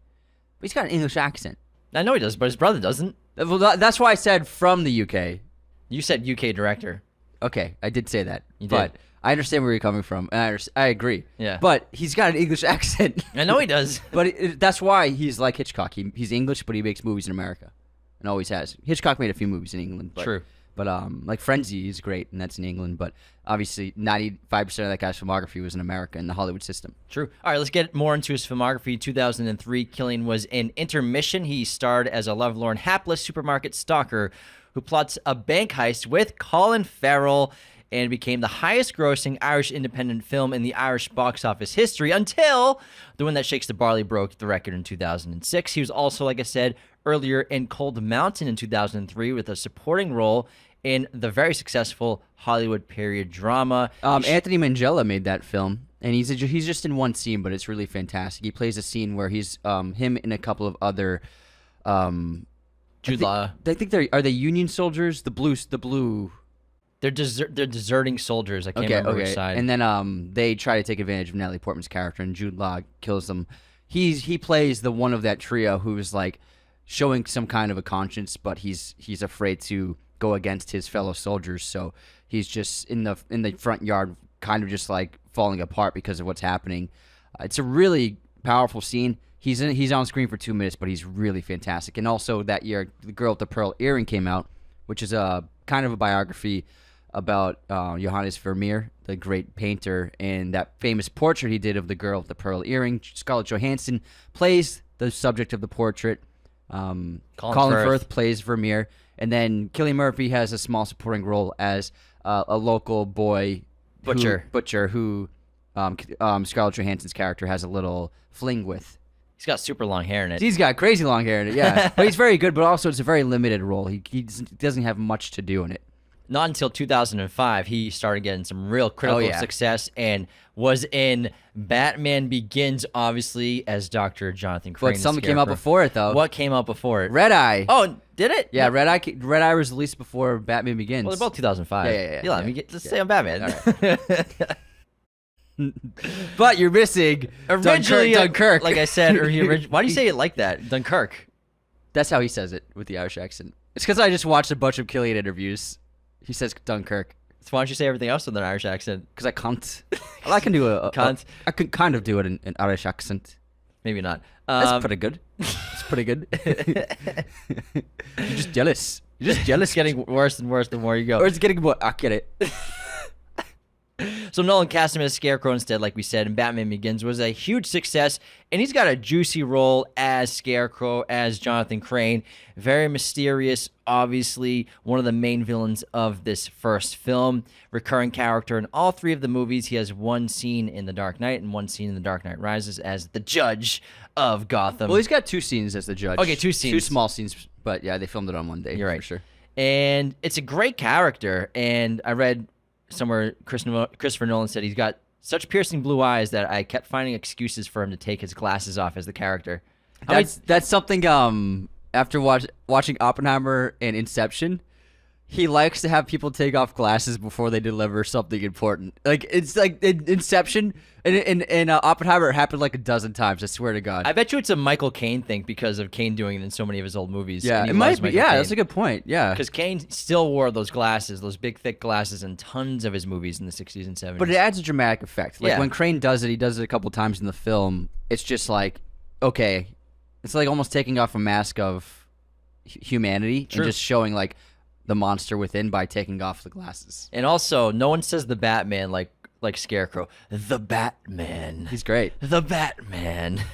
Speaker 2: he's got an English accent.
Speaker 1: I know he does, but his brother doesn't.
Speaker 2: Well, that's why I said from the UK.
Speaker 1: You said UK director.
Speaker 2: Okay, I did say that.
Speaker 1: You
Speaker 2: but
Speaker 1: did.
Speaker 2: I understand where you're coming from, and I agree.
Speaker 1: Yeah.
Speaker 2: But he's got an English accent.
Speaker 1: I know he does.
Speaker 2: But that's why he's like Hitchcock. He's English, but he makes movies in America, and always has. Hitchcock made a few movies in England. But,
Speaker 1: True.
Speaker 2: But like Frenzy is great, and that's in England. But obviously, 95% of that guy's filmography was in America in the Hollywood system.
Speaker 1: True. All right, let's get more into his filmography. 2003, Cillian was in Intermission. He starred as a lovelorn, hapless supermarket stalker who plots a bank heist with Colin Farrell, and became the highest-grossing Irish independent film in the Irish box office history until The Wind That Shakes the Barley broke the record in 2006. He was also, like I said earlier, in Cold Mountain in 2003 with a supporting role in the very successful Hollywood period drama.
Speaker 2: Anthony Manganiello made that film, and he's just in one scene, but it's really fantastic. He plays a scene where he's him and a couple of other
Speaker 1: Jude Law.
Speaker 2: I think are they Union soldiers? The blue.
Speaker 1: They're deserting soldiers. I can't remember which side.
Speaker 2: And then they try to take advantage of Natalie Portman's character, and Jude Law kills them. He plays the one of that trio who's like showing some kind of a conscience, but he's afraid to go against his fellow soldiers. So he's just in the front yard, kind of just like falling apart because of what's happening. It's a really powerful scene. He's on screen for 2 minutes, but he's really fantastic. And also that year, The Girl with the Pearl Earring came out, which is a kind of a biography about Johannes Vermeer, the great painter, and that famous portrait he did of the girl with the pearl earring. Scarlett Johansson plays the subject of the portrait. Colin Firth plays Vermeer. And then Cillian Murphy has a small supporting role as a local boy butcher who Scarlett Johansson's character has a little fling with.
Speaker 1: He's got super long hair in it.
Speaker 2: He's got crazy long hair in it, yeah. But he's very good, but also it's a very limited role. He doesn't have much to do in it.
Speaker 1: Not until 2005, he started getting some real critical success and was in Batman Begins, obviously, as Dr. Jonathan Crane.
Speaker 2: But something came out before it, though.
Speaker 1: What came out before it?
Speaker 2: Red Eye.
Speaker 1: Oh, did it?
Speaker 2: Yeah, Red Eye was released before Batman Begins.
Speaker 1: Well, they're both 2005.
Speaker 2: Yeah.
Speaker 1: Let's stay on Batman.
Speaker 2: All right. But you're missing
Speaker 1: Originally,
Speaker 2: Dunkirk.
Speaker 1: like I said, why do you say it like that? Dunkirk.
Speaker 2: That's how he says it with the Irish accent. It's because I just watched a bunch of Cillian interviews. He says Dunkirk.
Speaker 1: So why don't you say everything else with an Irish accent?
Speaker 2: Because I can't. Well, I can do
Speaker 1: Can't?
Speaker 2: I can kind of do it in an Irish accent.
Speaker 1: Maybe not.
Speaker 2: That's pretty good. It's pretty good. You're just jealous. You're just jealous.
Speaker 1: It's getting worse and worse the more you go.
Speaker 2: Or it's getting more accurate.
Speaker 1: So Nolan cast him as Scarecrow instead, like we said, and Batman Begins was a huge success, and he's got a juicy role as Scarecrow, as Jonathan Crane. Very mysterious, obviously, one of the main villains of this first film. Recurring character in all three of the movies. He has one scene in The Dark Knight and one scene in The Dark Knight Rises as the judge of Gotham.
Speaker 2: Well, he's got 2 scenes as the judge.
Speaker 1: Okay, 2 scenes.
Speaker 2: 2 small scenes, but yeah, they filmed it on one day.
Speaker 1: You're right.
Speaker 2: For sure.
Speaker 1: And it's a great character, and I read somewhere Christopher Nolan said he's got such piercing blue eyes that I kept finding excuses for him to take his glasses off as the character.
Speaker 2: That's something. After watching Oppenheimer and Inception, he likes to have people take off glasses before they deliver something important. Like it's like in Inception and Oppenheimer, it happened like a dozen times. I swear to God.
Speaker 1: I bet you it's a Michael Caine thing because of Caine doing it in so many of his old movies.
Speaker 2: Yeah,
Speaker 1: and he
Speaker 2: it might
Speaker 1: loves
Speaker 2: be.
Speaker 1: Michael
Speaker 2: Yeah,
Speaker 1: Caine.
Speaker 2: that's a good point. Yeah,
Speaker 1: Because Caine still wore those glasses, those big, thick glasses, in tons of his movies in the 60s and 70s.
Speaker 2: but it adds a dramatic effect. Like
Speaker 1: Yeah.
Speaker 2: when Crane does it, he does it a couple times in the film. It's just like, okay, it's like almost taking off a mask of humanity
Speaker 1: True.
Speaker 2: and just showing like the monster within by taking off the glasses.
Speaker 1: And also, no one says the Batman like Scarecrow. The Batman.
Speaker 2: He's great.
Speaker 1: The Batman.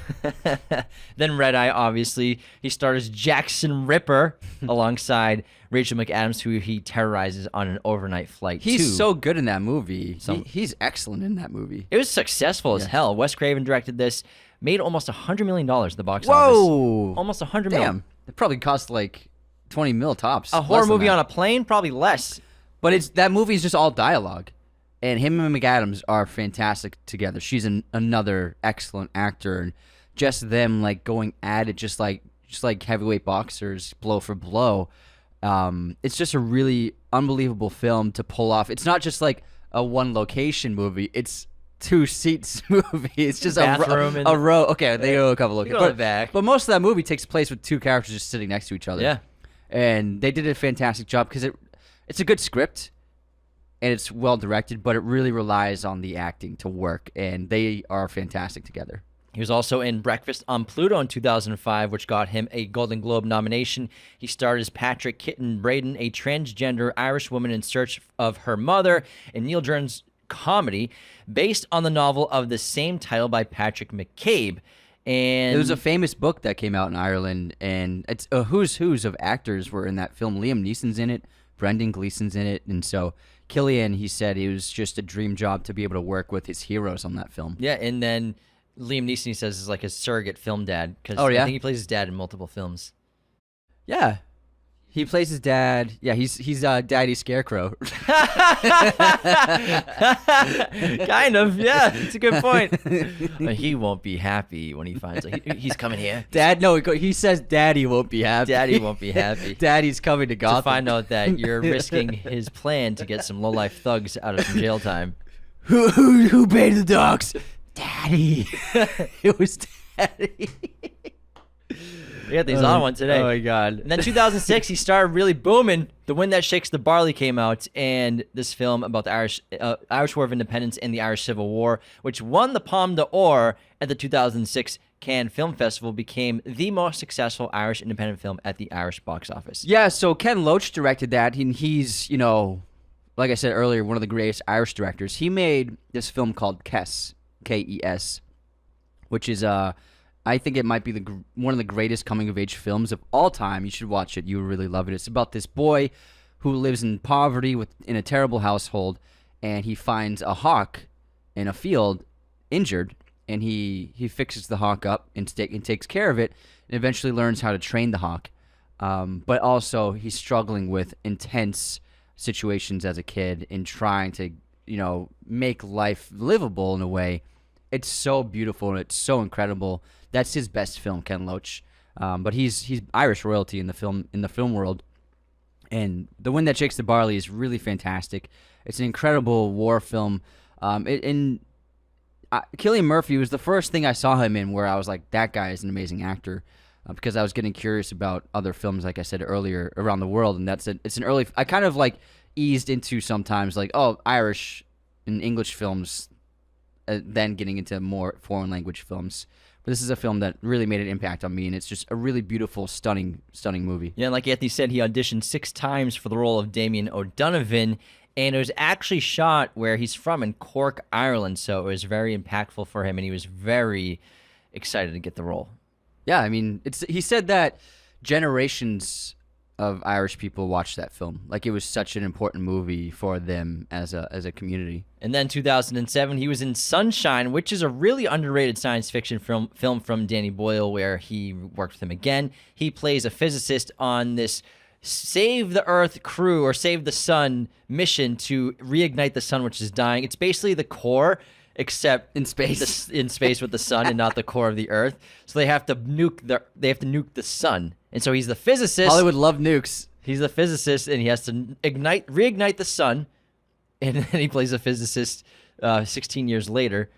Speaker 1: Then Red Eye, obviously. He stars Jackson Ripper alongside Rachel McAdams, who he terrorizes on an overnight flight.
Speaker 2: He's
Speaker 1: too.
Speaker 2: so good in that movie. He's excellent in that movie.
Speaker 1: It was successful as hell. Wes Craven directed this, made almost $100 million at the box
Speaker 2: Whoa!
Speaker 1: office. Almost $100
Speaker 2: Damn.
Speaker 1: million.
Speaker 2: It probably cost like 20 mil tops.
Speaker 1: A horror movie on a plane, probably less.
Speaker 2: But that movie is just all dialogue. And him and McAdams are fantastic together. She's another excellent actor. And just them like going at it just like heavyweight boxers, blow for blow. It's just a really unbelievable film to pull off. It's not just like a one location movie. It's 2 seats movie. It's just a row. Okay, they go a couple locations. But most of that movie takes place with 2 characters just sitting next to each other.
Speaker 1: Yeah.
Speaker 2: And they did a fantastic job because it's a good script and it's well directed, but it really relies on the acting to work, and they are fantastic together.
Speaker 1: He was also in Breakfast on Pluto in 2005, which got him a Golden Globe nomination. He starred as Patrick Kitten Braden, a transgender Irish woman in search of her mother, in Neil Jordan's comedy based on the novel of the same title by Patrick McCabe. And
Speaker 2: it was a famous book that came out in Ireland, and it's a who's of actors were in that film. Liam Neeson's in it, Brendan Gleeson's in it, and so Cillian, he said it was just a dream job to be able to work with his heroes on that film.
Speaker 1: Yeah, and then Liam Neeson, he says, is like his surrogate film dad. Cause
Speaker 2: Oh, yeah?
Speaker 1: I think he plays his dad in multiple films.
Speaker 2: Yeah. He plays his dad. Yeah, he's Daddy Scarecrow.
Speaker 1: Kind of, yeah. It's a good point. He won't be happy when he finds he's coming here.
Speaker 2: Dad, no, he says Daddy won't be happy.
Speaker 1: Daddy won't be happy.
Speaker 2: Daddy's coming to Gotham.
Speaker 1: To find out that you're risking his plan to get some low-life thugs out of some jail time.
Speaker 2: Who paid the dogs? Daddy. It was Daddy.
Speaker 1: We got these on one today.
Speaker 2: Oh my God.
Speaker 1: And then 2006, he started really booming. The Wind That Shakes the Barley came out, and this film about the Irish War of Independence and the Irish Civil War, which won the Palme d'Or at the 2006 Cannes Film Festival, became the most successful Irish independent film at the Irish box office.
Speaker 2: Yeah, so Ken Loach directed that, and he's, like I said earlier, one of the greatest Irish directors. He made this film called Kes, K-E-S, which is I think it might be one of the greatest coming-of-age films of all time. You should watch it. You will really love it. It's about this boy who lives in poverty in a terrible household, and he finds a hawk in a field injured, and he fixes the hawk up and takes care of it, and eventually learns how to train the hawk. But also, he's struggling with intense situations as a kid and trying to, make life livable in a way. It's so beautiful and it's so incredible. That's his best film, Ken Loach. But he's Irish royalty in the film world. And The Wind That Shakes the Barley is really fantastic. It's an incredible war film. And Cillian Murphy was the first thing I saw him in where I was like, that guy is an amazing actor. Because I was getting curious about other films, like I said earlier, around the world, and it's an early. I kind of like eased into sometimes like, oh, Irish and English films, then getting into more foreign language films. But this is a film that really made an impact on me, and it's just a really beautiful, stunning movie.
Speaker 1: Yeah, and like Anthony said, he auditioned 6 times for the role of Damien O'Donovan, and it was actually shot where he's from in Cork, Ireland. So it was very impactful for him, and he was very excited to get the role.
Speaker 2: Yeah, I mean, he said that generations of Irish people watched that film. Like, it was such an important movie for them as a community.
Speaker 1: And then 2007, he was in Sunshine, which is a really underrated science fiction film from Danny Boyle, where he worked with him again. He plays a physicist on this save the Earth crew or save the sun mission to reignite the sun, which is dying. It's basically the core, except
Speaker 2: in space,
Speaker 1: with the sun and not the core of the Earth. So they have to nuke the sun. And so he's the physicist.
Speaker 2: Hollywood love nukes.
Speaker 1: He's the physicist, and he has to reignite the sun. And then he plays a physicist 16 years later.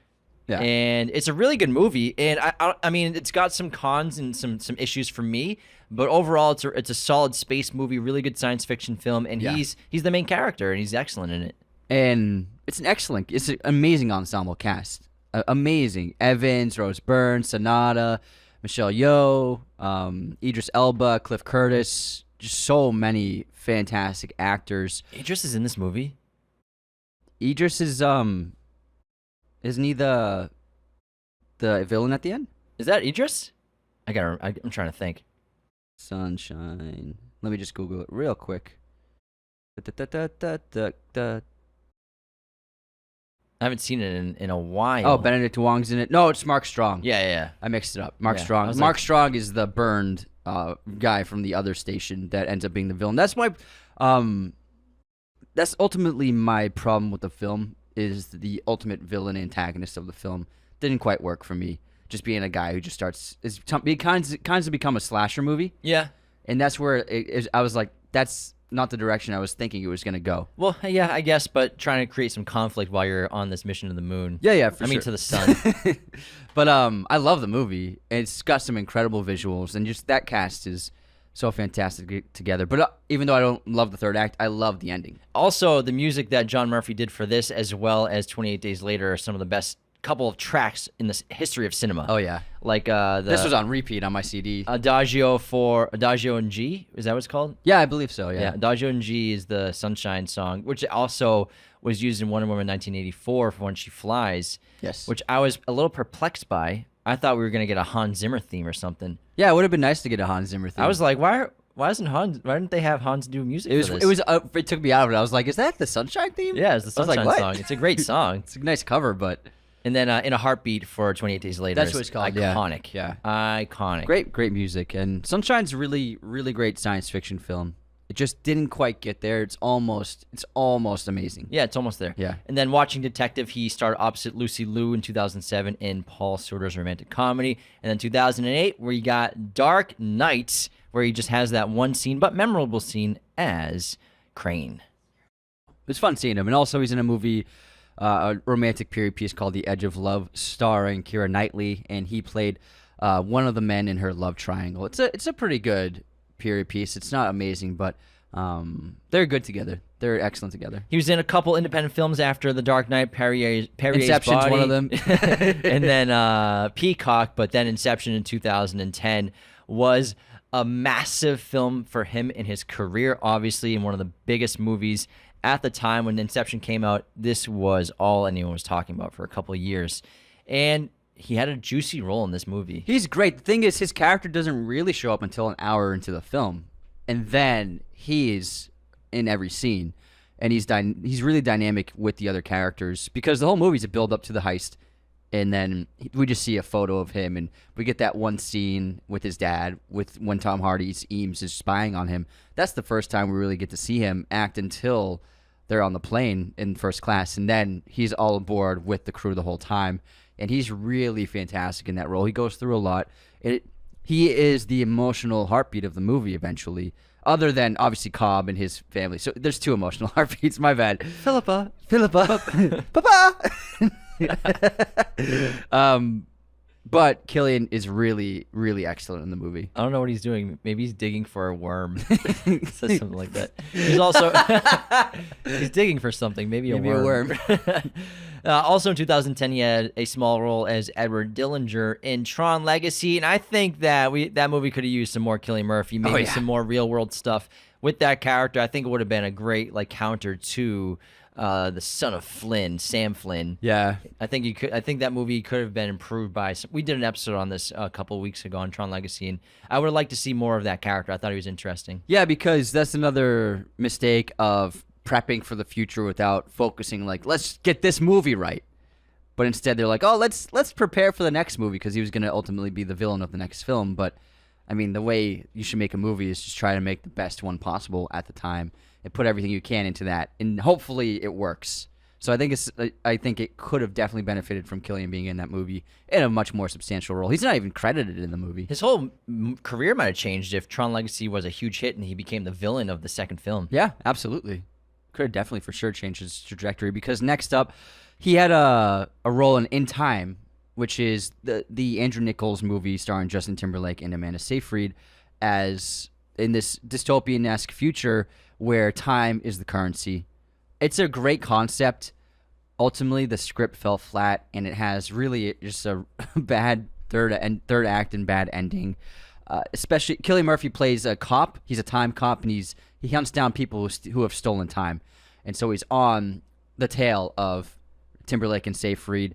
Speaker 2: Yeah.
Speaker 1: And it's a really good movie. And I mean, it's got some cons and some issues for me, but overall, it's a solid space movie, really good science fiction film. And he's the main character, and he's excellent in it. And
Speaker 2: it's an amazing ensemble cast. Amazing. Evans, Rose Byrne, Sonata, Michelle Yeoh, Idris Elba, Cliff Curtis. Just so many fantastic actors.
Speaker 1: Idris is in this movie?
Speaker 2: Idris is, isn't he the villain at the end?
Speaker 1: Is that Idris? I'm trying to think.
Speaker 2: Sunshine. Let me just Google it real quick.
Speaker 1: I haven't seen it in a while.
Speaker 2: Oh, Benedict Wong's in it. No, it's Mark Strong.
Speaker 1: Yeah.
Speaker 2: I mixed it up. Mark Strong. Mark Strong is the burned guy from the other station that ends up being the villain. That's that's ultimately my problem with the film, is the ultimate villain antagonist of the film. Didn't quite work for me. Just being a guy who just kinds of become a slasher movie.
Speaker 1: Yeah.
Speaker 2: And that's where I was like, that's not the direction I was thinking it was going to go.
Speaker 1: Well, yeah, I guess, but trying to create some conflict while you're on this mission to the moon.
Speaker 2: Yeah,
Speaker 1: I mean, to the sun.
Speaker 2: But I love the movie. It's got some incredible visuals, and just that cast is so fantastic together. But even though I don't love the third act, I love the ending.
Speaker 1: Also, the music that John Murphy did for this, as well as 28 Days Later, are some of the best couple of tracks in the history of cinema.
Speaker 2: Oh, yeah.
Speaker 1: Like
Speaker 2: this was on repeat on my CD.
Speaker 1: Adagio in G, is that what it's called?
Speaker 2: Yeah, I believe so. Yeah.
Speaker 1: Adagio in G is the Sunshine song, which also was used in Wonder Woman 1984 for When She Flies.
Speaker 2: Yes.
Speaker 1: Which I was a little perplexed by. I thought we were gonna get a Hans Zimmer theme or something.
Speaker 2: Yeah, it would have been nice to get a Hans Zimmer theme.
Speaker 1: I was like, why didn't they have Hans do music for this?
Speaker 2: It took me out of it. I was like, is that the Sunshine theme?
Speaker 1: Yeah, it's the Sunshine song. It's a great song.
Speaker 2: It's a nice cover, but.
Speaker 1: And then In a Heartbeat for 28 Days Later.
Speaker 2: That's what it's called.
Speaker 1: Iconic.
Speaker 2: Yeah.
Speaker 1: Iconic.
Speaker 2: Great music. And Sunshine's a really, really great science fiction film. It just didn't quite get there. It's almost amazing.
Speaker 1: Yeah, it's almost there.
Speaker 2: Yeah.
Speaker 1: And then watching Detective, he starred opposite Lucy Liu in 2007 in Paul Soder's romantic comedy. And then 2008, where you got Dark Knight, where he just has that one scene, but memorable scene, as Crane.
Speaker 2: It's fun seeing him. And also he's in a movie, a romantic period piece called The Edge of Love, starring Keira Knightley, and he played one of the men in her love triangle. It's a pretty good period piece. It's not amazing, but they're good together. They're excellent together.
Speaker 1: He was in a couple independent films after The Dark Knight. Perrier's
Speaker 2: Inception's
Speaker 1: Body,
Speaker 2: one of them.
Speaker 1: And then Peacock, but then Inception in 2010 was a massive film for him in his career, obviously, and one of the biggest movies at the time. When Inception came out, this was all anyone was talking about for a couple of years. And he had a juicy role in this movie.
Speaker 2: He's great. The thing is, his character doesn't really show up until an hour into the film. And then he's in every scene. And he's really dynamic with the other characters, because the whole movie's a build up to the heist. And then we just see a photo of him, and we get that one scene with his dad when Tom Hardy's Eames is spying on him. That's the first time we really get to see him act until they're on the plane in first class. And then he's all aboard with the crew the whole time. And he's really fantastic in that role. He goes through a lot. He is the emotional heartbeat of the movie eventually, other than obviously Cobb and his family. So there's two emotional heartbeats. My bad.
Speaker 1: Philippa.
Speaker 2: Papa. But Cillian is really, really excellent in the movie.
Speaker 1: I don't know what he's doing. Maybe he's digging for a worm. Says something like that. He's also he's digging for something. Maybe a worm. Also in 2010, he had a small role as Edward Dillinger in Tron Legacy, and I think that that movie could have used some more Cillian Murphy, maybe some more real world stuff with that character. I think it would have been a great counter to the son of Flynn, Sam Flynn.
Speaker 2: Yeah,
Speaker 1: I think that movie could have been improved by. We did an episode on this a couple of weeks ago on Tron Legacy, and I would have liked to see more of that character. I thought he was interesting.
Speaker 2: Yeah, because that's another mistake of prepping for the future without focusing. Let's get this movie right, but instead they're like, oh, let's prepare for the next movie because he was going to ultimately be the villain of the next film. But I mean, the way you should make a movie is just try to make the best one possible at the time and put everything you can into that, and hopefully it works. So I think it could have definitely benefited from Cillian being in that movie in a much more substantial role. He's not even credited in the movie.
Speaker 1: His whole career might have changed if Tron Legacy was a huge hit and he became the villain of the second film.
Speaker 2: Yeah, absolutely. Could have definitely for sure changed his trajectory, because next up, he had a role in Time, which is the Andrew Nichols movie starring Justin Timberlake and Amanda Seyfried, as in this dystopian-esque future where time is the currency. It's a great concept. Ultimately, the script fell flat, and it has really just a bad third act and bad ending. Especially, Cillian Murphy plays a cop. He's a time cop, and he hunts down people who have stolen time. And so he's on the tail of Timberlake and Seyfried.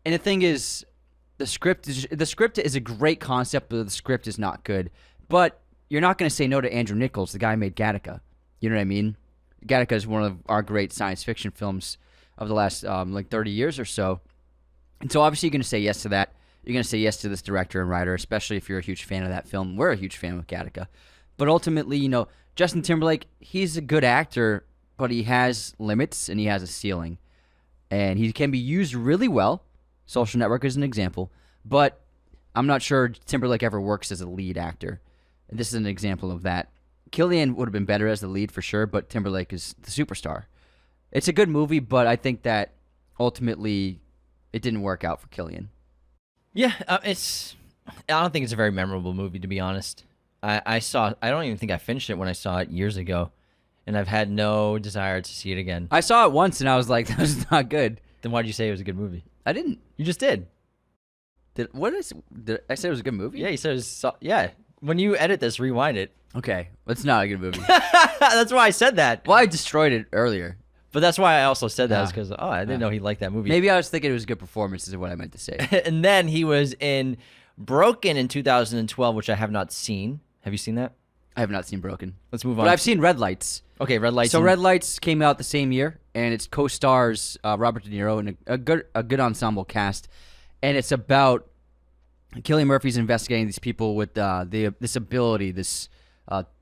Speaker 2: And the thing is, the script is a great concept, but the script is not good. But you're not going to say no to Andrew Nichols, the guy who made Gattaca. You know what I mean? Gattaca is one of our great science fiction films of the last 30 years or so. And so obviously you're going to say yes to that. You're going to say yes to this director and writer, especially if you're a huge fan of that film. We're a huge fan of Gattaca. But ultimately, Justin Timberlake, he's a good actor, but he has limits and he has a ceiling. And he can be used really well. Social Network is an example. But I'm not sure Timberlake ever works as a lead actor. And this is an example of that. Cillian would have been better as the lead for sure, but Timberlake is the superstar. It's a good movie, but I think that ultimately it didn't work out for Cillian.
Speaker 1: Yeah, I don't think it's a very memorable movie, to be honest. I don't even think I finished it when I saw it years ago, and I've had no desire to see it again.
Speaker 2: I saw it once, and I was like, that was not good.
Speaker 1: Then why did you say it was a good movie?
Speaker 2: I didn't.
Speaker 1: You just did.
Speaker 2: Did I say it was a good movie?
Speaker 1: Yeah, you said it was, yeah. When you edit this, rewind it.
Speaker 2: Okay, it's not a good movie.
Speaker 1: That's why I said that.
Speaker 2: Well, I destroyed it earlier.
Speaker 1: But that's why I also said that, is because, I didn't know he liked that movie.
Speaker 2: Maybe I was thinking it was a good performance is what I meant to say.
Speaker 1: And then he was in Broken in 2012, which I have not seen. Have you seen that?
Speaker 2: I have not seen Broken.
Speaker 1: Let's move on.
Speaker 2: But I've seen Red Lights.
Speaker 1: Okay, Red Lights.
Speaker 2: So Red Lights came out the same year, and it co-stars Robert De Niro and a good ensemble cast. And it's about Cillian Murphy's investigating these people with this ability, this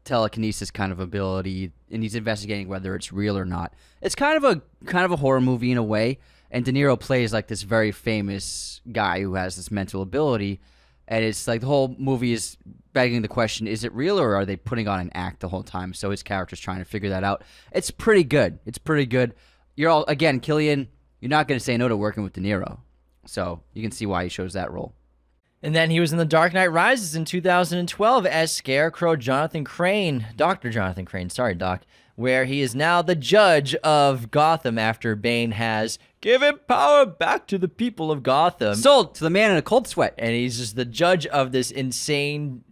Speaker 2: telekinesis kind of ability, and he's investigating whether it's real or not. It's kind of a horror movie in a way, and De Niro plays like this very famous guy who has this mental ability, and it's like the whole movie is begging the question: is it real, or are they putting on an act the whole time? So his character's trying to figure that out. It's pretty good. Cillian, you're not going to say no to working with De Niro, so you can see why he chose that role.
Speaker 1: And then he was in The Dark Knight Rises in 2012 as Scarecrow Jonathan Crane, Dr. Jonathan Crane, sorry, Doc, where he is now the judge of Gotham after Bane has given power back to the people of Gotham.
Speaker 2: Sold to the man in a cold sweat.
Speaker 1: And he's just the judge of this insane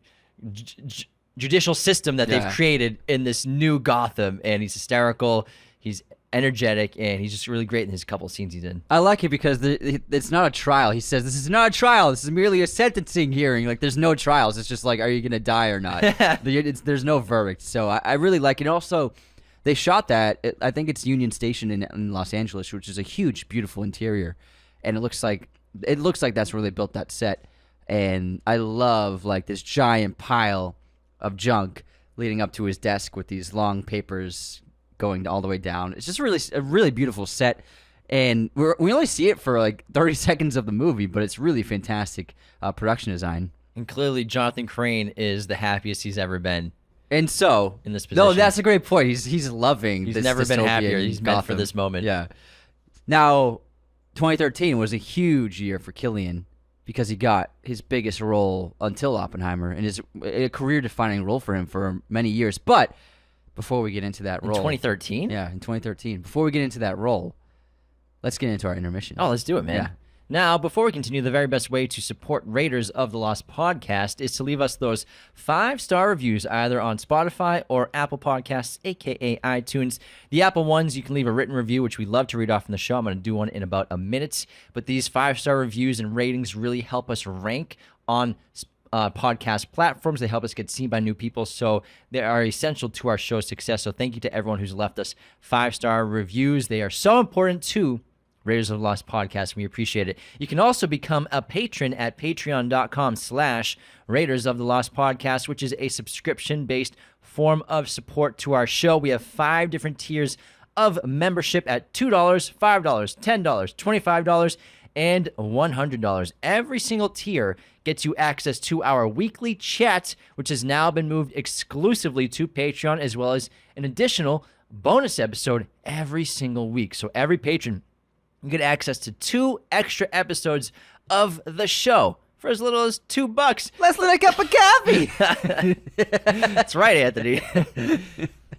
Speaker 1: judicial system that they've created in this new Gotham. And he's hysterical, he's energetic, and he's just really great in his couple scenes he's in.
Speaker 2: I like it because it's not a trial. He says, this is not a trial. This is merely a sentencing hearing. Like, there's no trials. It's just like, are you going to die or not? There's no verdict. So I really like it. Also, they shot that, I think it's Union Station in Los Angeles, which is a huge, beautiful interior. And it looks like that's where they built that set. And I love, like, this giant pile of junk leading up to his desk with these long papers going all the way down. It's just a really beautiful set, and we only see it for like 30 seconds of the movie, but it's really fantastic production design.
Speaker 1: And clearly Jonathan Crane is the happiest he's ever been.
Speaker 2: And so
Speaker 1: in this position.
Speaker 2: No, that's a great point. He's loving.
Speaker 1: He's
Speaker 2: this
Speaker 1: never been happier.
Speaker 2: dystopian
Speaker 1: He's
Speaker 2: Gotham.
Speaker 1: meant for this moment.
Speaker 2: Yeah. Now, 2013 was a huge year for Cillian because he got his biggest role until Oppenheimer, and is a career-defining role for him for many years. But before we get into that role,
Speaker 1: 2013?
Speaker 2: yeah, in 2013. Before we get into that role, let's get into our intermission.
Speaker 1: Oh, let's do it, man.
Speaker 2: Yeah.
Speaker 1: Now, before we continue, the very best way to support Raiders of the Lost podcast is to leave us those 5-star reviews either on Spotify or Apple Podcasts, aka iTunes. The Apple ones, you can leave a written review, which we love to read off in the show. I'm going to do one in about a minute. But these 5-star reviews and ratings really help us rank on podcast platforms. They help us get seen by new people, so they are essential to our show's success. So thank you to everyone who's left us 5-star reviews. They are so important to Raiders of the Lost podcast. We appreciate it. You can also become a patron at patreon.com/Raiders of the Lost podcast, which is a subscription-based form of support to our show. We have 5 different tiers of membership at $2, $5, $10, $25, and $100. Every single tier gets you access to our weekly chat, which has now been moved exclusively to Patreon, as well as an additional bonus episode every single week. So every patron, you get access to 2 extra episodes of the show for as little as $2.
Speaker 2: Less than a cup of coffee.
Speaker 1: That's right, Anthony.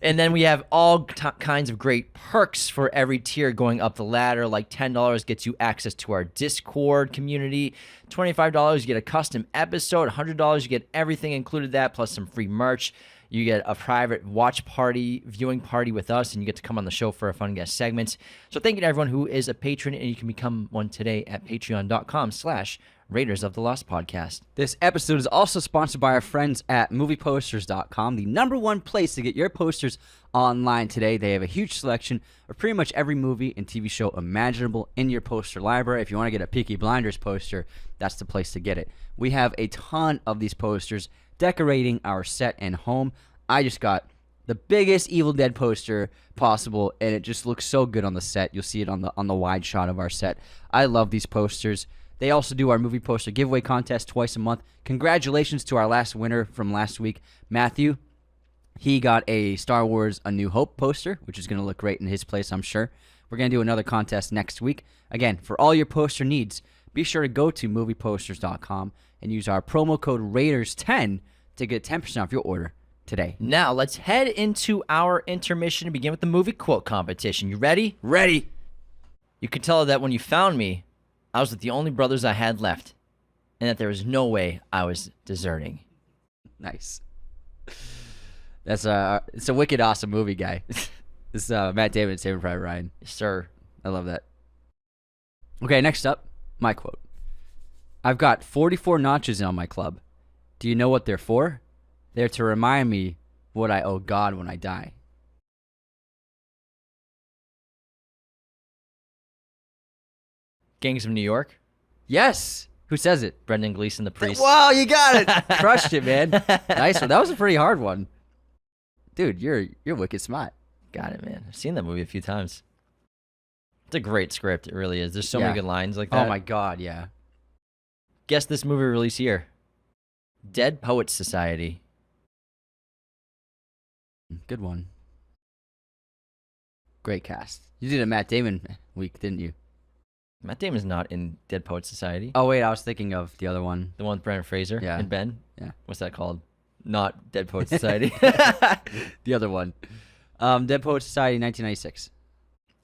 Speaker 1: And then we have all kinds of great perks for every tier going up the ladder. Like $10 gets you access to our Discord community. $25 you get a custom episode. $100 you get everything included that, plus some free merch. You get a private watch party, viewing party with us, and you get to come on the show for a fun guest segment. So thank you to everyone who is a patron, and you can become one today at patreon.com/Raiders of the Lost podcast.
Speaker 2: This episode is also sponsored by our friends at movieposters.com, the #1 place to get your posters online today. They have a huge selection of pretty much every movie and TV show imaginable in your poster library. If you want to get a Peaky Blinders poster, that's the place to get it. We have a ton of these posters decorating our set and home. I just got the biggest Evil Dead poster possible, and it just looks so good on the set. You'll see it on the wide shot of our set. I love these posters. They also do our movie poster giveaway contest twice a month. Congratulations to our last winner from last week, Matthew. He got a Star Wars A New Hope poster, which is going to look great in his place, I'm sure. We're going to do another contest next week. Again, for all your poster needs, be sure to go to movieposters.com and use our promo code Raiders10 to get 10% off your order today.
Speaker 1: Now, let's head into our intermission and begin with the movie quote competition. You ready?
Speaker 2: Ready.
Speaker 1: You could tell that when you found me, I was with the only brothers I had left, and that there was no way I was deserting.
Speaker 2: Nice. It's a wicked awesome movie, guy. This is Matt Damon and Saving Private Ryan.
Speaker 1: Yes, sir.
Speaker 2: I love that. Okay, next up, my quote. I've got 44 notches on my club. Do you know what they're for? They're to remind me what I owe God when I die.
Speaker 1: Gangs of New York.
Speaker 2: Yes. Who says it?
Speaker 1: Brendan Gleeson, the priest.
Speaker 2: Wow, you got it. Crushed it, man. Nice one. That was a pretty hard one. Dude, you're wicked smart.
Speaker 1: Got it, man. I've seen that movie a few times. It's a great script. It really is. There's so many good lines like that.
Speaker 2: Oh, my God, yeah.
Speaker 1: Guess this movie release year. Dead Poets Society.
Speaker 2: Good one. Great cast. You did a Matt Damon week, didn't you?
Speaker 1: Matt Damon's not in Dead Poets Society.
Speaker 2: Oh, wait, I was thinking of the other one.
Speaker 1: The one with Brendan Fraser and Ben?
Speaker 2: Yeah.
Speaker 1: What's that called? Not Dead Poets Society.
Speaker 2: The other one. Dead Poets Society, 1996.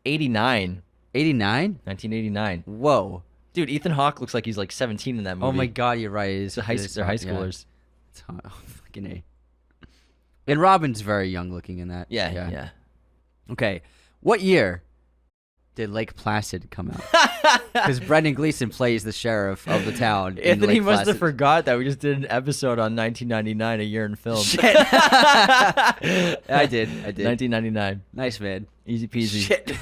Speaker 1: 89.
Speaker 2: 89?
Speaker 1: 1989.
Speaker 2: Whoa.
Speaker 1: Dude, Ethan Hawke looks like he's like 17 in that movie.
Speaker 2: Oh, my God, you're right.
Speaker 1: They're high schoolers.
Speaker 2: Yeah. It's hot. Oh, fucking A. And Robin's very young looking in that.
Speaker 1: Yeah.
Speaker 2: Okay. What year did Lake Placid come out? Because Brendan Gleeson plays the sheriff of the town.
Speaker 1: Anthony must have forgot that we just did an episode on 1999, a year in film.
Speaker 2: Shit. I did.
Speaker 1: 1999.
Speaker 2: Nice, man.
Speaker 1: Easy peasy.
Speaker 2: Shit.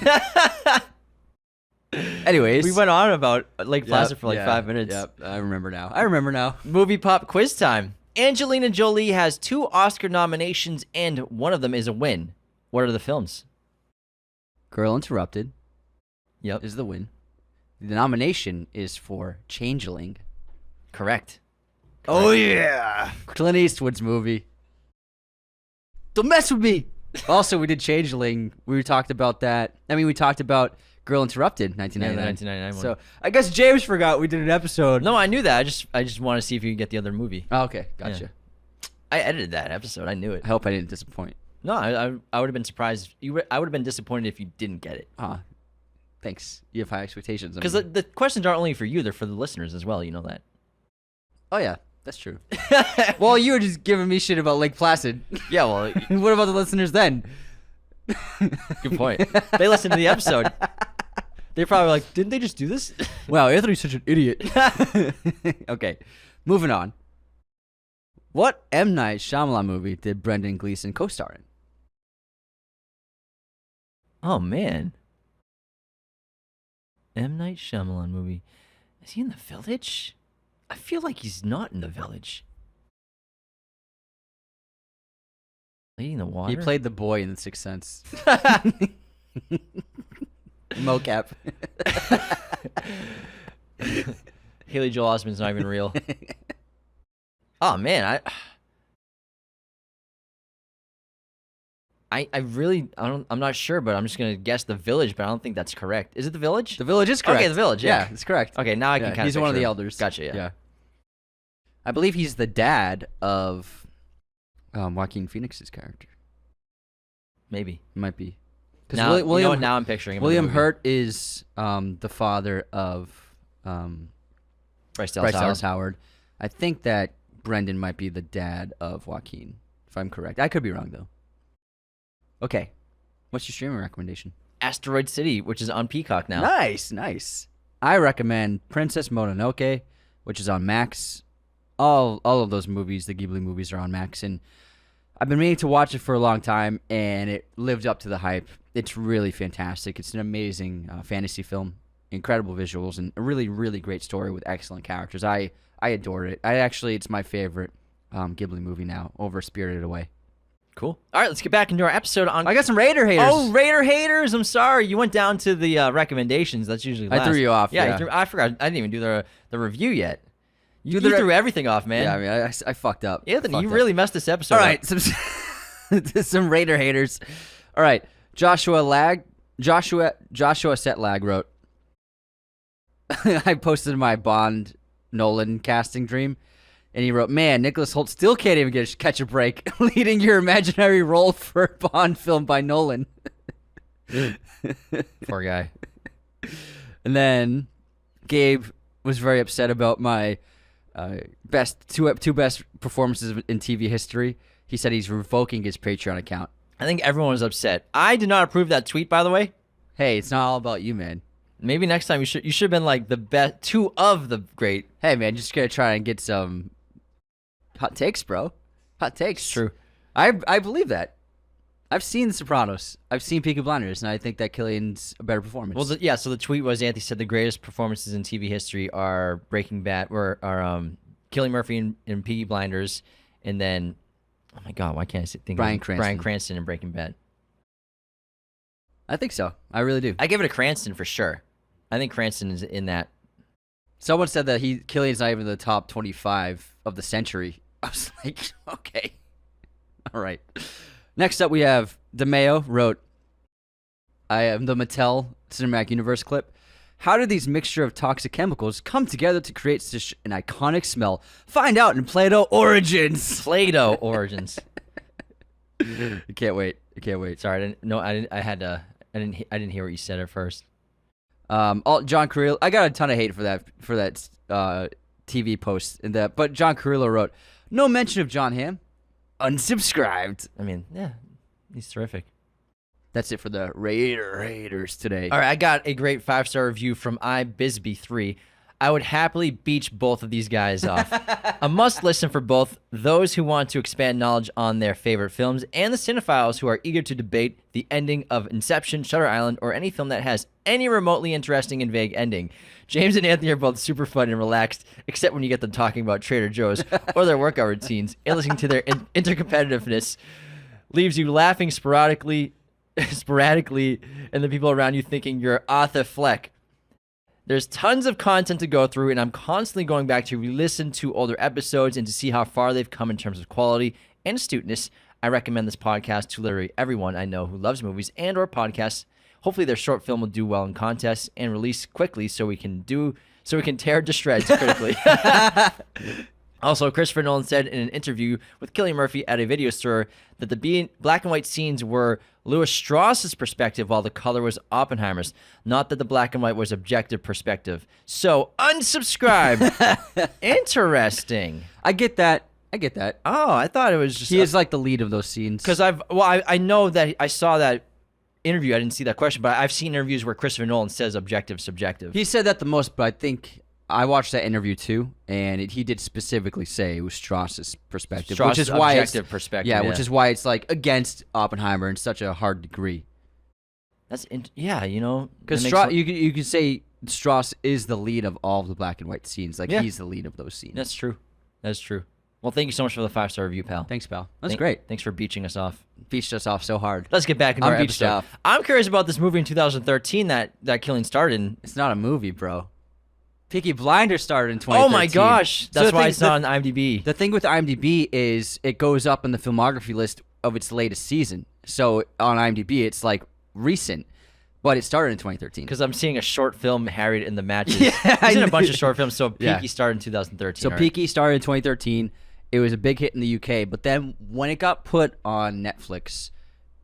Speaker 2: Anyways.
Speaker 1: We went on about Lake Placid for like 5 minutes.
Speaker 2: Yep, I remember now.
Speaker 1: Movie pop quiz time. Angelina Jolie has 2 Oscar nominations, and one of them is a win. What are the films?
Speaker 2: Girl Interrupted.
Speaker 1: Yep.
Speaker 2: Is the win. The nomination is for Changeling.
Speaker 1: Correct.
Speaker 2: Oh, yeah. Clint Eastwood's movie. Don't mess with me. Also, we did Changeling. We talked about that. I mean, we talked about Girl Interrupted,
Speaker 1: Yeah,
Speaker 2: 1999.
Speaker 1: the 1999 one.
Speaker 2: So I guess James forgot we did an episode.
Speaker 1: No, I knew that. I just want to see if you can get the other movie.
Speaker 2: Oh, okay, gotcha.
Speaker 1: Yeah. I edited that episode. I knew it.
Speaker 2: I hope I didn't disappoint.
Speaker 1: No, I would have been surprised. I would have been disappointed if you didn't get it.
Speaker 2: Thanks. You have high expectations.
Speaker 1: Because the questions aren't only for you; they're for the listeners as well. You know that.
Speaker 2: Oh yeah, that's true. Well, you were just giving me shit about Lake Placid.
Speaker 1: Yeah. Well,
Speaker 2: What about the listeners then?
Speaker 1: good point. They listened to the episode. They're probably like, didn't they just do this?
Speaker 2: Wow, Anthony's such an idiot. Okay, moving on. What M. Night Shyamalan movie did Brendan Gleeson co-star in?
Speaker 1: Oh man. M. Night Shyamalan movie. Is he in The Village? I feel like he's not in The Village. Lady in the Water?
Speaker 2: He played the boy in The Sixth Sense. Mocap.
Speaker 1: Haley Joel Osment's not even real. Oh man, I'm not sure, but I'm just gonna guess The Village, but I don't think that's correct. Is it The Village?
Speaker 2: The Village is correct.
Speaker 1: Okay, The Village. Yeah,
Speaker 2: it's correct.
Speaker 1: Okay, now I can kind of.
Speaker 2: He's one of the
Speaker 1: picture him.
Speaker 2: elders.
Speaker 1: Gotcha. Yeah.
Speaker 2: I believe he's the dad of Joaquin Phoenix's character.
Speaker 1: Maybe.
Speaker 2: Might be.
Speaker 1: Now,
Speaker 2: William,
Speaker 1: you know what, now I'm picturing him. in the
Speaker 2: William
Speaker 1: movie.
Speaker 2: Hurt is the father of
Speaker 1: Bryce
Speaker 2: Dallas Howard. I think that Brendan might be the dad of Joaquin, if I'm correct. I could be wrong, though. Okay. What's your streaming recommendation?
Speaker 1: Asteroid City, which is on Peacock now.
Speaker 2: Nice. I recommend Princess Mononoke, which is on Max. All of those movies, the Ghibli movies, are on Max, and I've been meaning to watch it for a long time, and it lived up to the hype. It's really fantastic. It's an amazing fantasy film, incredible visuals, and a really, really great story with excellent characters. I adore it. It's my favorite Ghibli movie now, over Spirited Away.
Speaker 1: Cool. All right, let's get back into our episode on.
Speaker 2: I got some Raider haters.
Speaker 1: Oh, Raider haters! I'm sorry, you went down to the recommendations. That's usually last.
Speaker 2: I threw you off.
Speaker 1: Yeah,
Speaker 2: Yeah.
Speaker 1: I forgot. I didn't even do the review yet. You
Speaker 2: the re-
Speaker 1: threw everything off, man.
Speaker 2: Yeah, I mean, I fucked up.
Speaker 1: Anthony, you
Speaker 2: Fucked up.
Speaker 1: really messed this episode
Speaker 2: All
Speaker 1: up.
Speaker 2: right, some Raider haters. All right, Joshua Setlag wrote, I posted my Bond Nolan casting dream, and he wrote, man, Nicholas Hoult still can't even catch a break, leading your imaginary role for a Bond film by Nolan.
Speaker 1: Poor guy.
Speaker 2: And then Gabe was very upset about my two best performances in TV history. He said he's revoking his Patreon account.
Speaker 1: I think everyone was upset. I did not approve that tweet, by the way.
Speaker 2: Hey, it's not all about you, man.
Speaker 1: Maybe next time you should have been like the best two of the great.
Speaker 2: Hey, man, just gonna try and get some hot takes, bro. Hot takes.
Speaker 1: It's true.
Speaker 2: I believe that. I've seen The Sopranos. I've seen Peaky Blinders, and I think that Cillian's a better performance.
Speaker 1: Well, so the tweet was Anthony said the greatest performances in TV history are Breaking Bad, or are Cillian Murphy in Peaky Blinders, and then, oh my God, why can't I think
Speaker 2: Bryan
Speaker 1: of
Speaker 2: Cranston.
Speaker 1: Bryan Cranston in Breaking Bad?
Speaker 2: I think so. I really do.
Speaker 1: I give it a Cranston for sure. I think Cranston is in that.
Speaker 2: Someone said that Cillian's not even in the top 25 of the century. I was like, okay. All right. Next up, we have DeMeo wrote, I am the Mattel Cinematic Universe clip. How did these mixture of toxic chemicals come together to create such an iconic smell? Find out in Play-Doh Origins.
Speaker 1: Play-Doh Origins.
Speaker 2: I can't wait.
Speaker 1: Sorry, I didn't hear what you said at first.
Speaker 2: John Carrillo. I got a ton of hate for that TV post in that, but John Carrillo wrote, no mention of John Hamm. Unsubscribed.
Speaker 1: I mean, yeah, he's terrific.
Speaker 2: That's it for the Raider haters today.
Speaker 1: All right, I got a great 5-star review from iBisbee3. I would happily beach both of these guys off. A must listen for both those who want to expand knowledge on their favorite films and the cinephiles who are eager to debate the ending of Inception, Shutter Island, or any film that has any remotely interesting and vague ending. James and Anthony are both super fun and relaxed, except when you get them talking about Trader Joe's or their workout routines, and listening to their intercompetitiveness leaves you laughing sporadically, and the people around you thinking you're Arthur Fleck. There's tons of content to go through, and I'm constantly going back to re-listen to older episodes and to see how far they've come in terms of quality and astuteness. I recommend this podcast to literally everyone I know who loves movies and or podcasts. Hopefully their short film will do well in contests and release quickly so we can tear it to shreds critically. Also, Christopher Nolan said in an interview with Cillian Murphy at a video store that the black and white scenes were Louis Strauss's perspective while the color was Oppenheimer's, not that the black and white was objective perspective. So, unsubscribe. Interesting.
Speaker 2: I get that.
Speaker 1: Oh, I thought it was just...
Speaker 2: He is like the lead of those scenes.
Speaker 1: Because I know that I saw that interview. I didn't see that question, but I've seen interviews where Christopher Nolan says objective, subjective.
Speaker 2: He said that the most, but I think... I watched that interview too, and he did specifically say it was Strauss's perspective,
Speaker 1: Strauss's objective perspective.
Speaker 2: Yeah, which is why it's like against Oppenheimer in such a hard degree.
Speaker 1: Because
Speaker 2: you could say Strauss is the lead of all of the black and white scenes. Like he's the lead of those scenes.
Speaker 1: That's true. Well, thank you so much for the 5-star review, pal.
Speaker 2: Thanks, pal. That's great.
Speaker 1: Thanks for beaching us off.
Speaker 2: Beached us off so hard.
Speaker 1: Let's get back into our
Speaker 2: beached
Speaker 1: episode.
Speaker 2: off.
Speaker 1: I'm curious about this movie in 2013 that Cillian starred in.
Speaker 2: It's not a movie, bro. Peaky Blinders started in 2013.
Speaker 1: Oh my gosh. That's why it's not on IMDb.
Speaker 2: The thing with IMDb is it goes up in the filmography list of its latest season. So on IMDb, it's like recent, but it started in 2013.
Speaker 1: Because I'm seeing a short film, Harried in the Matches. He's in a bunch of short films, so Peaky started in 2013.
Speaker 2: So Peaky started in 2013. It was a big hit in the UK, but then when it got put on Netflix,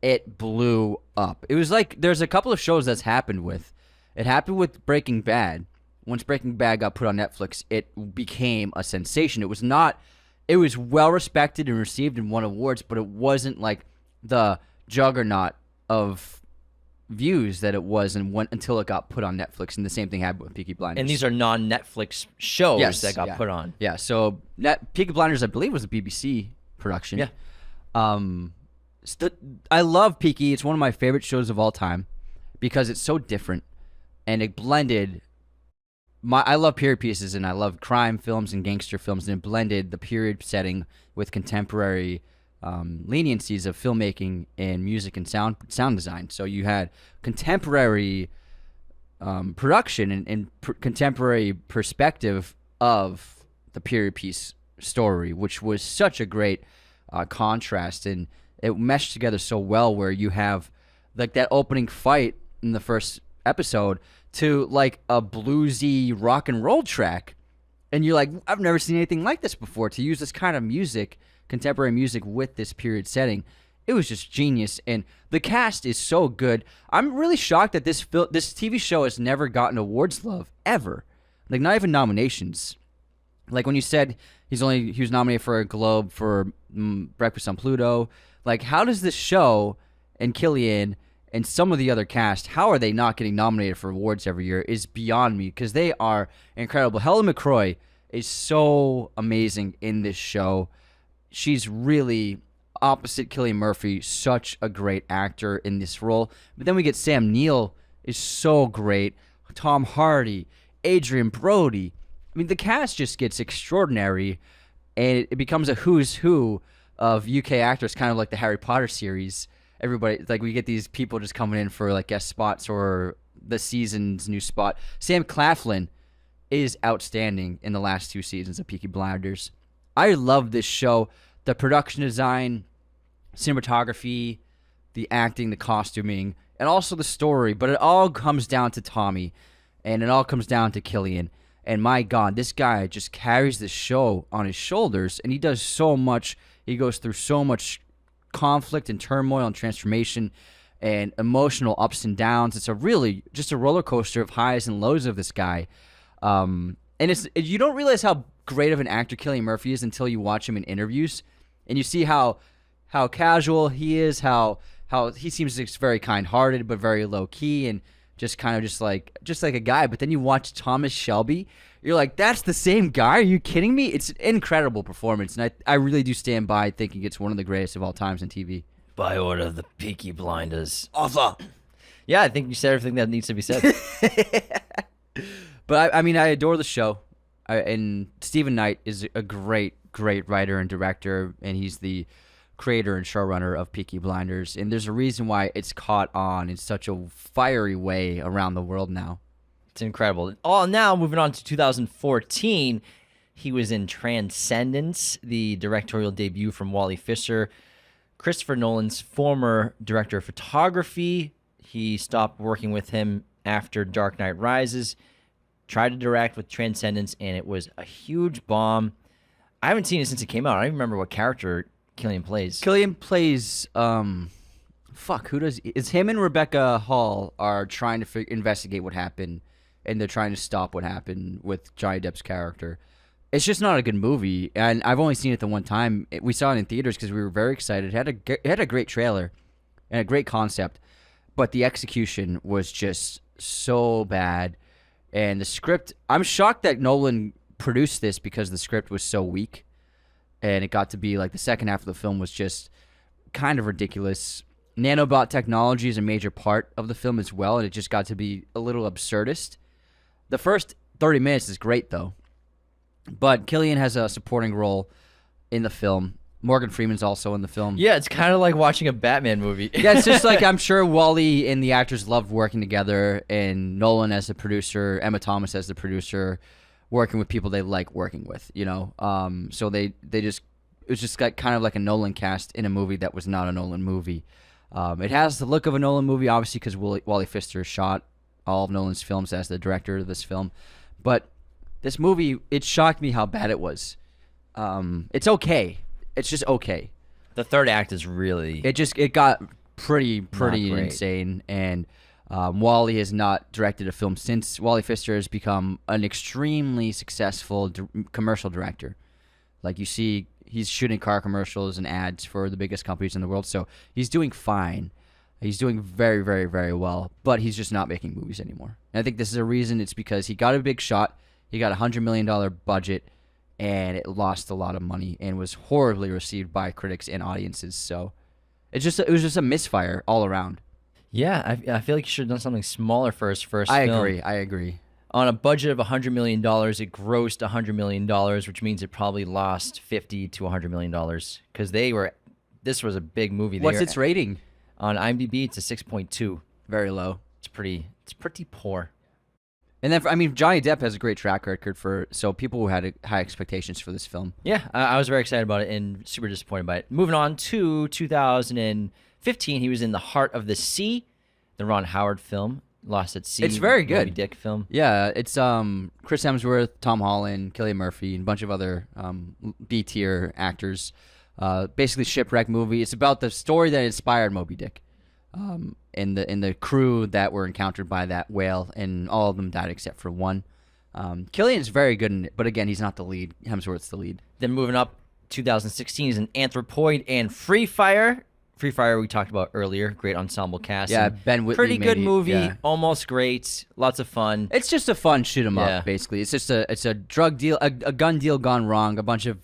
Speaker 2: it blew up. It was like there's a couple of shows that's happened with. It happened with Breaking Bad. Once Breaking Bad got put on Netflix, it became a sensation. It was well respected and received and won awards, but it wasn't like the juggernaut of views that it was until it got put on Netflix. And the same thing happened with Peaky Blinders.
Speaker 1: And these are non-Netflix shows that got put on.
Speaker 2: Yeah, so Peaky Blinders, I believe, was a BBC production.
Speaker 1: Yeah.
Speaker 2: I love Peaky. It's one of my favorite shows of all time because it's so different and it blended. I love period pieces and I love crime films and gangster films, and it blended the period setting with contemporary leniencies of filmmaking and music and sound design. So you had contemporary production and contemporary perspective of the period piece story, which was such a great contrast, and it meshed together so well where you have like that opening fight in the first episode to like a bluesy rock and roll track, and you're like, I've never seen anything like this before. To use this kind of music, contemporary music, with this period setting, it was just genius. And the cast is so good. I'm really shocked that this TV show has never gotten awards love ever, like not even nominations. Like when you said he was nominated for a Globe for Breakfast on Pluto. Like, how does this show and Cillian and some of the other cast, how are they not getting nominated for awards every year is beyond me, because they are incredible. Helen McCrory is so amazing in this show. She's really opposite Cillian Murphy, such a great actor in this role. But then we get Sam Neill is so great. Tom Hardy, Adrian Brody. I mean, the cast just gets extraordinary, and it becomes a who's who of UK actors, kind of like the Harry Potter series. Everybody, like, we get these people just coming in for like guest spots or the season's new spot. Sam Claflin is outstanding in the last 2 seasons of Peaky Blinders. I love this show. The production design, cinematography, the acting, the costuming, and also the story. But it all comes down to Tommy, and it all comes down to Cillian. And my God, this guy just carries this show on his shoulders, and he does so much. He goes through so much conflict and turmoil and transformation and emotional ups and downs. It's just a roller coaster of highs and lows of this guy. And you don't realize how great of an actor Cillian Murphy is until you watch him in interviews, and you see how casual he is, how he seems just very kind-hearted but very low-key and just kind of just like a guy. But then you watch Thomas Shelby, you're like, that's the same guy? Are you kidding me? It's an incredible performance, and I really do stand by thinking it's one of the greatest of all times in TV.
Speaker 1: By order of the Peaky Blinders. Arthur. Yeah, I think you said everything that needs to be said.
Speaker 2: But I mean, I adore the show. And Stephen Knight is a great, great writer and director, and he's the creator and showrunner of Peaky Blinders. And there's a reason why it's caught on in such a fiery way around the world now.
Speaker 1: It's incredible. Now, moving on to 2014, he was in Transcendence, the directorial debut from Wally Fisher, Christopher Nolan's former director of photography. He stopped working with him after Dark Knight Rises, tried to direct with Transcendence, and it was a huge bomb. I haven't seen it since it came out. I don't even remember what character Cillian plays.
Speaker 2: Cillian plays who does it's him and Rebecca Hall are trying to investigate what happened, and they're trying to stop what happened with Johnny Depp's character. It's just not a good movie, and I've only seen it the one time. We saw it in theaters because we were very excited. It had a great trailer and a great concept, but the execution was just so bad. And the script, I'm shocked that Nolan produced this because the script was so weak, and it got to be like the second half of the film was just kind of ridiculous. Nanobot technology is a major part of the film as well, and it just got to be a little absurdist. The first 30 minutes is great, though. But Cillian has a supporting role in the film. Morgan Freeman's also in the film.
Speaker 1: Yeah, it's kind of like watching a Batman movie.
Speaker 2: Yeah, it's just like I'm sure Wally and the actors loved working together, and Nolan as the producer, Emma Thomas as the producer, working with people they like working with, you know. So they just it was just like kind of like a Nolan cast in a movie that was not a Nolan movie. It has the look of a Nolan movie, obviously, because Wally Pfister shot all of Nolan's films as the director of this film. But this movie, it shocked me how bad it was. It's okay. It's just okay.
Speaker 1: The third act is really...
Speaker 2: It got pretty insane. And Wally has not directed a film since. Wally Pfister has become an extremely successful commercial director. Like you see, he's shooting car commercials and ads for the biggest companies in the world. So he's doing fine. He's doing very, very, very well. But he's just not making movies anymore. And I think this is a reason. It's because he got a big shot. He got a $100 million budget, and it lost a lot of money and was horribly received by critics and audiences. So it was just a misfire all around.
Speaker 1: Yeah, I feel like you should have done something smaller for his first
Speaker 2: I
Speaker 1: film.
Speaker 2: I agree.
Speaker 1: On a budget of $100 million, it grossed $100 million, which means it probably lost $50 to $100 million because this was a big movie.
Speaker 2: What's its rating?
Speaker 1: On IMDb, it's a 6.2.
Speaker 2: Very low.
Speaker 1: It's pretty poor.
Speaker 2: And then, Johnny Depp has a great track record so people who had high expectations for this film.
Speaker 1: Yeah, I was very excited about it and super disappointed by it. Moving on to 2015, he was in The Heart of the Sea, the Ron Howard film, Lost at Sea.
Speaker 2: It's very good.
Speaker 1: Moby Dick film.
Speaker 2: Yeah, it's Chris Hemsworth, Tom Holland, Cillian Murphy, and a bunch of other B-tier actors. Basically, shipwreck movie. It's about the story that inspired Moby Dick. And the crew that were encountered by that whale, and all of them died except for one. Cillian's very good in it, but again, he's not the lead. Hemsworth's the lead.
Speaker 1: Then moving up, 2016 is an Anthropoid and Free Fire. Free Fire we talked about earlier. Great ensemble cast.
Speaker 2: Yeah, Ben Whitley.
Speaker 1: Pretty good movie.
Speaker 2: Yeah.
Speaker 1: Almost great. Lots of fun.
Speaker 2: It's just a fun shoot 'em up, basically. It's just a drug deal, a gun deal gone wrong. A bunch of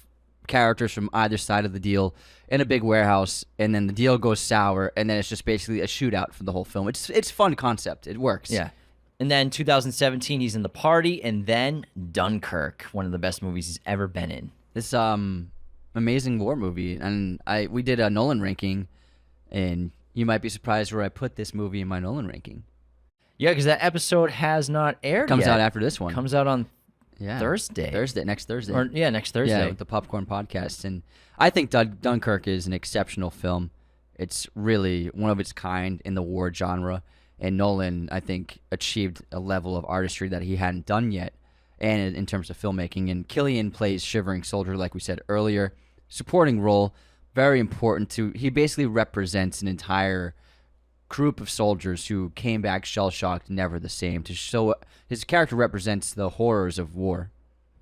Speaker 2: characters from either side of the deal in a big warehouse, and then the deal goes sour, and then it's just basically a shootout for the whole film. It's fun concept. It works.
Speaker 1: Yeah. And then 2017, he's in The Party, and then Dunkirk, one of the best movies he's ever been in.
Speaker 2: This amazing war movie, and we did a Nolan ranking, and you might be surprised where I put this movie in my Nolan ranking.
Speaker 1: Yeah, because that episode has not aired
Speaker 2: Comes
Speaker 1: yet.
Speaker 2: out after this one.
Speaker 1: Comes out on
Speaker 2: Yeah.
Speaker 1: Thursday.
Speaker 2: Next Thursday.
Speaker 1: Next Thursday.
Speaker 2: Yeah, with the Popcorn Podcast. And I think Dunkirk is an exceptional film. It's really one of its kind in the war genre. And Nolan, I think, achieved a level of artistry that he hadn't done yet, and in terms of filmmaking. And Cillian plays Shivering Soldier, like we said earlier. Supporting role, very important to... He basically represents an entire group of soldiers who came back shell-shocked, never the same. To show his character represents the horrors of war.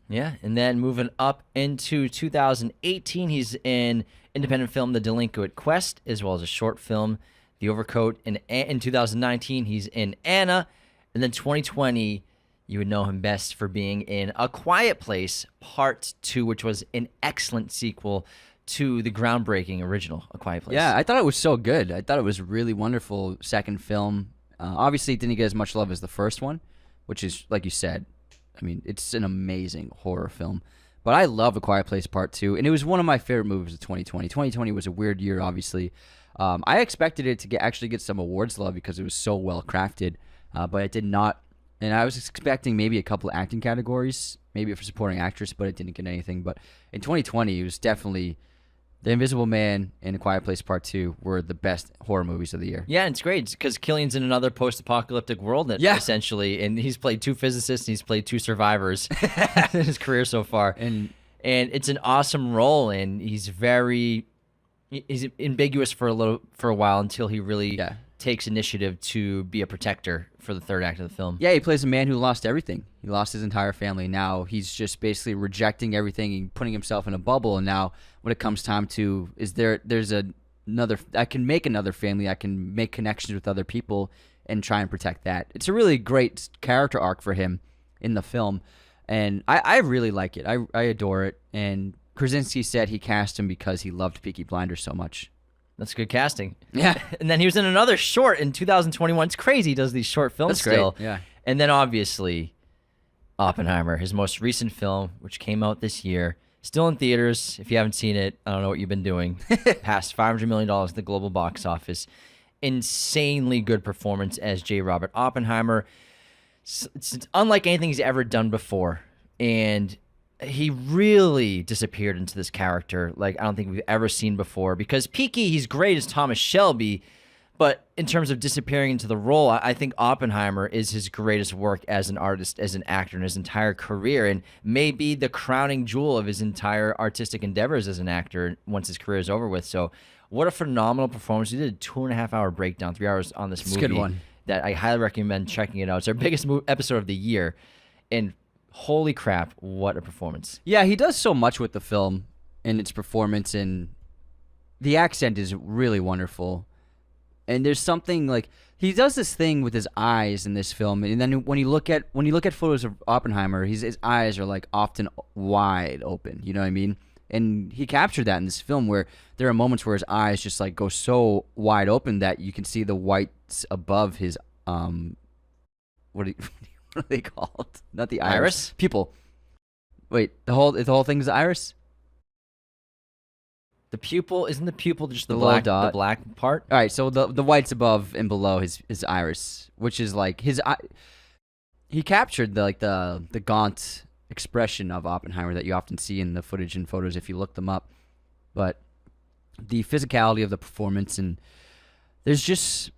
Speaker 1: Yeah, and then moving up into 2018, he's in independent film The Delinquent Quest, as well as a short film, The Overcoat. In 2019, he's in Anna. And then 2020, you would know him best for being in A Quiet Place Part 2, which was an excellent sequel to the groundbreaking original A Quiet Place.
Speaker 2: Yeah, I thought it was so good. I thought it was a really wonderful second film. Obviously, it didn't get as much love as the first one, which is, like you said, I mean, it's an amazing horror film. But I love A Quiet Place Part 2, and it was one of my favorite movies of 2020. 2020 was a weird year, obviously. I expected it to actually get some awards love because it was so well crafted, but it did not. And I was expecting maybe a couple of acting categories, maybe for supporting actress, but it didn't get anything. But in 2020, it was definitely The Invisible Man and A Quiet Place Part 2 were the best horror movies of the year.
Speaker 1: Yeah, and it's great because Cillian's in another post-apocalyptic world, essentially, and he's played 2 physicists and he's played 2 survivors in his career so far. And it's an awesome role, and he's ambiguous for a while until he really takes initiative to be a protector for the third act of the film.
Speaker 2: Yeah, he plays a man who lost everything. He lost his entire family. Now he's just basically rejecting everything and putting himself in a bubble. And now when it comes time to, I can make another family. I can make connections with other people and try and protect that. It's a really great character arc for him in the film. And I really like it. I adore it. And Krasinski said he cast him because he loved Peaky Blinders so much.
Speaker 1: That's good casting.
Speaker 2: Yeah.
Speaker 1: And then he was in another short in 2021. It's crazy he does these short films
Speaker 2: That's
Speaker 1: still.
Speaker 2: Great. Yeah.
Speaker 1: And then obviously Oppenheimer, his most recent film, which came out this year. Still in theaters. If you haven't seen it, I don't know what you've been doing. Past $500 million at the global box office. Insanely good performance as J. Robert Oppenheimer. It's unlike anything he's ever done before. And he really disappeared into this character like I don't think we've ever seen before. Because Peaky, he's great as Thomas Shelby, but in terms of disappearing into the role, I think Oppenheimer is his greatest work as an artist, as an actor in his entire career, and may be the crowning jewel of his entire artistic endeavors as an actor once his career is over with. So what a phenomenal performance. He did a 2.5-hour breakdown, 3 hours on this movie.
Speaker 2: It's a good one.
Speaker 1: That I highly recommend checking it out. It's our biggest episode of the year, and holy crap, what a performance.
Speaker 2: Yeah, he does so much with the film and its performance, and the accent is really wonderful. And there's something like he does this thing with his eyes in this film, and then when you look at photos of Oppenheimer, his eyes are like often wide open. You know what I mean? And he captured that in this film where there are moments where his eyes just like go so wide open that you can see the whites above his what are they called? Not the iris. Pupil. Wait, the whole thing is the iris?
Speaker 1: The pupil, isn't the pupil just the
Speaker 2: little
Speaker 1: black
Speaker 2: dot.
Speaker 1: the black part?
Speaker 2: All right, so the whites above and below his iris, which is like his eye. He captured the gaunt expression of Oppenheimer that you often see in the footage and photos if you look them up. But the physicality of the performance, and it's just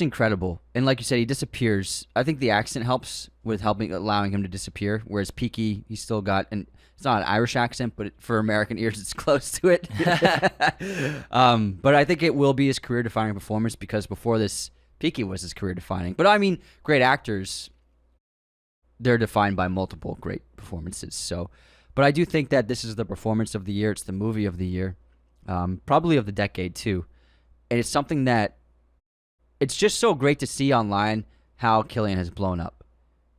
Speaker 2: incredible. And like you said, he disappears. I think the accent helps with allowing him to disappear. Whereas Peaky, he's still got it's not an Irish accent, but for American ears, it's close to it. But I think it will be his career-defining performance because before this, Peaky was his career-defining. But I mean, great actors, they're defined by multiple great performances. So, but I do think that this is the performance of the year. It's the movie of the year, probably of the decade too. And it's something that it's just so great to see online how Cillian has blown up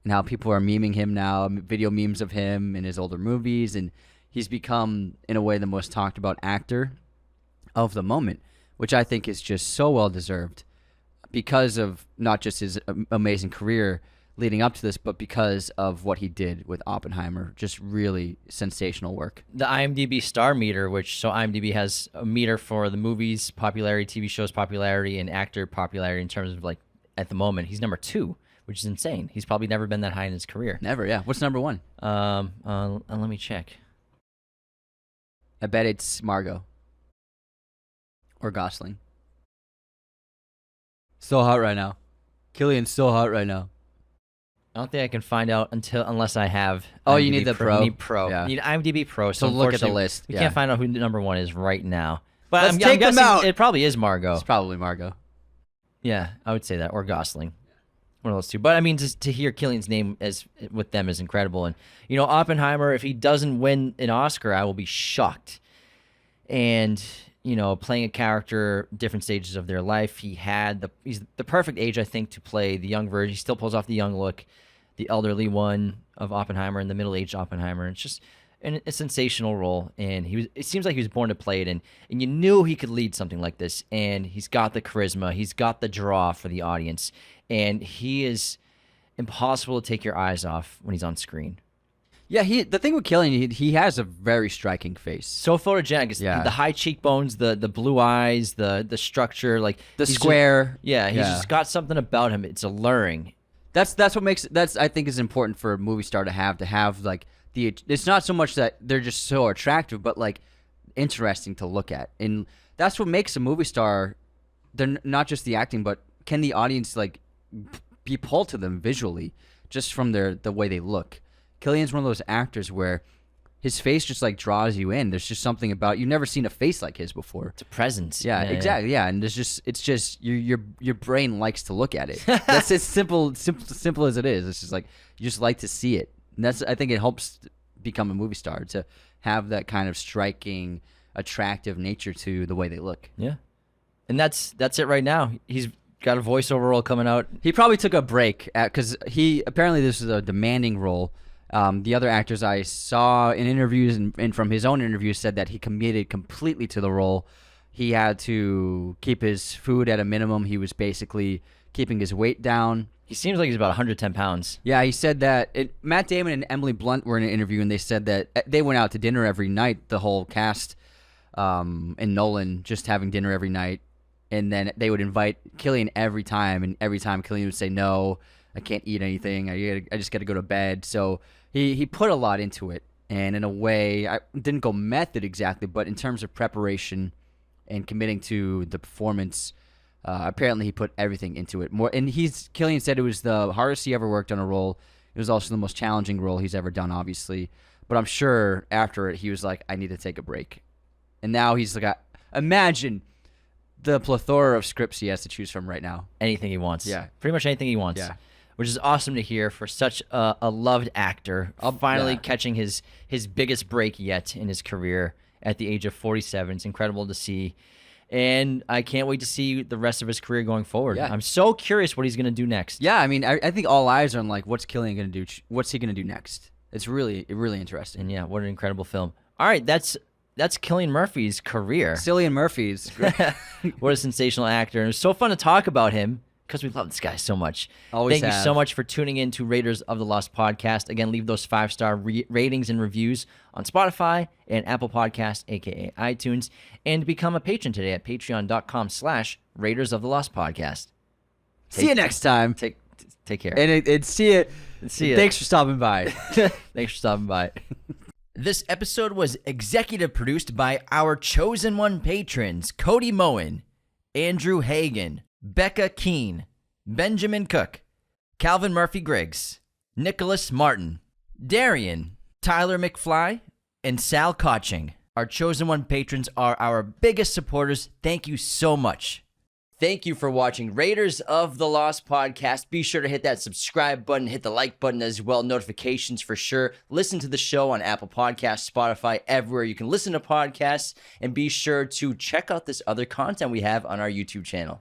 Speaker 2: and how people are memeing him now, video memes of him in his older movies. And he's become, in a way, the most talked about actor of the moment, which I think is just so well deserved because of not just his amazing career leading up to this, but because of what he did with Oppenheimer. Just really sensational work.
Speaker 1: The IMDb star meter, so IMDb has a meter for the movies popularity, TV shows popularity, and actor popularity in terms of like at the moment. He's number 2, which is insane. He's probably never been that high in his career.
Speaker 2: Never, yeah. What's number 1?
Speaker 1: Let me check.
Speaker 2: I bet it's Margot or Gosling. So hot right now. Cillian's so hot right now.
Speaker 1: I don't think I can find out unless I have.
Speaker 2: Oh,
Speaker 1: IMDb
Speaker 2: you need the Pro.
Speaker 1: You need Pro.
Speaker 2: Yeah.
Speaker 1: You need IMDb Pro.
Speaker 2: So look at the list.
Speaker 1: We
Speaker 2: Yeah.
Speaker 1: can't find out who number 1 is right now. But I'm
Speaker 2: take them
Speaker 1: guessing
Speaker 2: out.
Speaker 1: it probably is Margot.
Speaker 2: It's probably Margot.
Speaker 1: Yeah, I would say that, or Gosling. One of those two. But I mean, just to hear Cillian's name with them is incredible. And you know, Oppenheimer, if he doesn't win an Oscar, I will be shocked. And you know, playing a character, different stages of their life, he's the perfect age, I think, to play the young version. He still pulls off the young look, the elderly one of Oppenheimer, and the middle-aged Oppenheimer. It's just a sensational role, and it seems like he was born to play it, and you knew he could lead something like this, and he's got the charisma, he's got the draw for the audience, and he is impossible to take your eyes off when he's on screen.
Speaker 2: Yeah, the thing with Cillian, he has a very striking face.
Speaker 1: So photogenic. It's the high cheekbones, the blue eyes, the structure, like
Speaker 2: the square.
Speaker 1: He's just got something about him. It's alluring.
Speaker 2: That's what makes I think is important for a movie star to have like it's not so much that they're just so attractive, but like interesting to look at. And that's what makes a movie star. They're not just the acting, but can the audience like be pulled to them visually just from the way they look. Cillian's one of those actors where his face just like draws you in. There's just something about you've never seen a face like his before.
Speaker 1: It's a presence.
Speaker 2: Yeah, exactly. Yeah, and it's just your brain likes to look at it. That's as simple as it is. It's just like you just like to see it. And I think it helps become a movie star to have that kind of striking, attractive nature to the way they look.
Speaker 1: Yeah. And that's it right now. He's got a voiceover role coming out.
Speaker 2: He probably took a break because apparently this is a demanding role. The other actors I saw in interviews and from his own interviews said that he committed completely to the role. He had to keep his food at a minimum. He was basically keeping his weight down.
Speaker 1: He seems like he's about 110 pounds.
Speaker 2: Yeah, he said that Matt Damon and Emily Blunt were in an interview, and they said that they went out to dinner every night, the whole cast, and Nolan just having dinner every night. And then they would invite Cillian every time, and every time Cillian would say, no, I can't eat anything. I just got to go to bed. So he put a lot into it. And in a way, I didn't go method exactly, but in terms of preparation and committing to the performance, apparently he put everything into it. And Cillian said it was the hardest he ever worked on a role. It was also the most challenging role he's ever done, obviously. But I'm sure after it, he was like, I need to take a break. And now he's like, imagine the plethora of scripts he has to choose from right now.
Speaker 1: Anything he wants.
Speaker 2: Yeah.
Speaker 1: Pretty much anything he wants.
Speaker 2: Yeah.
Speaker 1: Which is awesome to hear for such a loved actor, finally catching his biggest break yet in his career at the age of 47. It's incredible to see. And I can't wait to see the rest of his career going forward.
Speaker 2: Yeah.
Speaker 1: I'm so curious what he's going to do next.
Speaker 2: Yeah, I mean, I think all eyes are on, like, what's Cillian going to do? What's he going to do next? It's really interesting.
Speaker 1: And, yeah, what an incredible film. All right, that's Cillian Murphy's career.
Speaker 2: Cillian Murphy's.
Speaker 1: What a sensational actor. And it was so fun to talk about him because we love this guy so much.
Speaker 2: Always
Speaker 1: Thank
Speaker 2: have.
Speaker 1: you so much for tuning in to Raiders of the Lost podcast. Again, leave those 5-star ratings and reviews on Spotify and Apple Podcasts, a.k.a. iTunes, and become a patron today at patreon.com/Raiders of the Lost podcast.
Speaker 2: See you next time.
Speaker 1: Take care.
Speaker 2: And see you.
Speaker 1: See ya.
Speaker 2: Thanks for stopping by.
Speaker 1: Thanks for stopping by. This episode was executive produced by our chosen one patrons, Cody Moen, Andrew Hagan, Becca Keene, Benjamin Cook, Calvin Murphy Griggs, Nicholas Martin, Darian, Tyler McFly, and Sal Koching. Our chosen one patrons are our biggest supporters. Thank you so much. Thank you for watching Raiders of the Lost podcast. Be sure to hit that subscribe button, hit the like button as well, notifications for sure. Listen to the show on Apple Podcasts, Spotify, everywhere you can listen to podcasts, and be sure to check out this other content we have on our YouTube channel.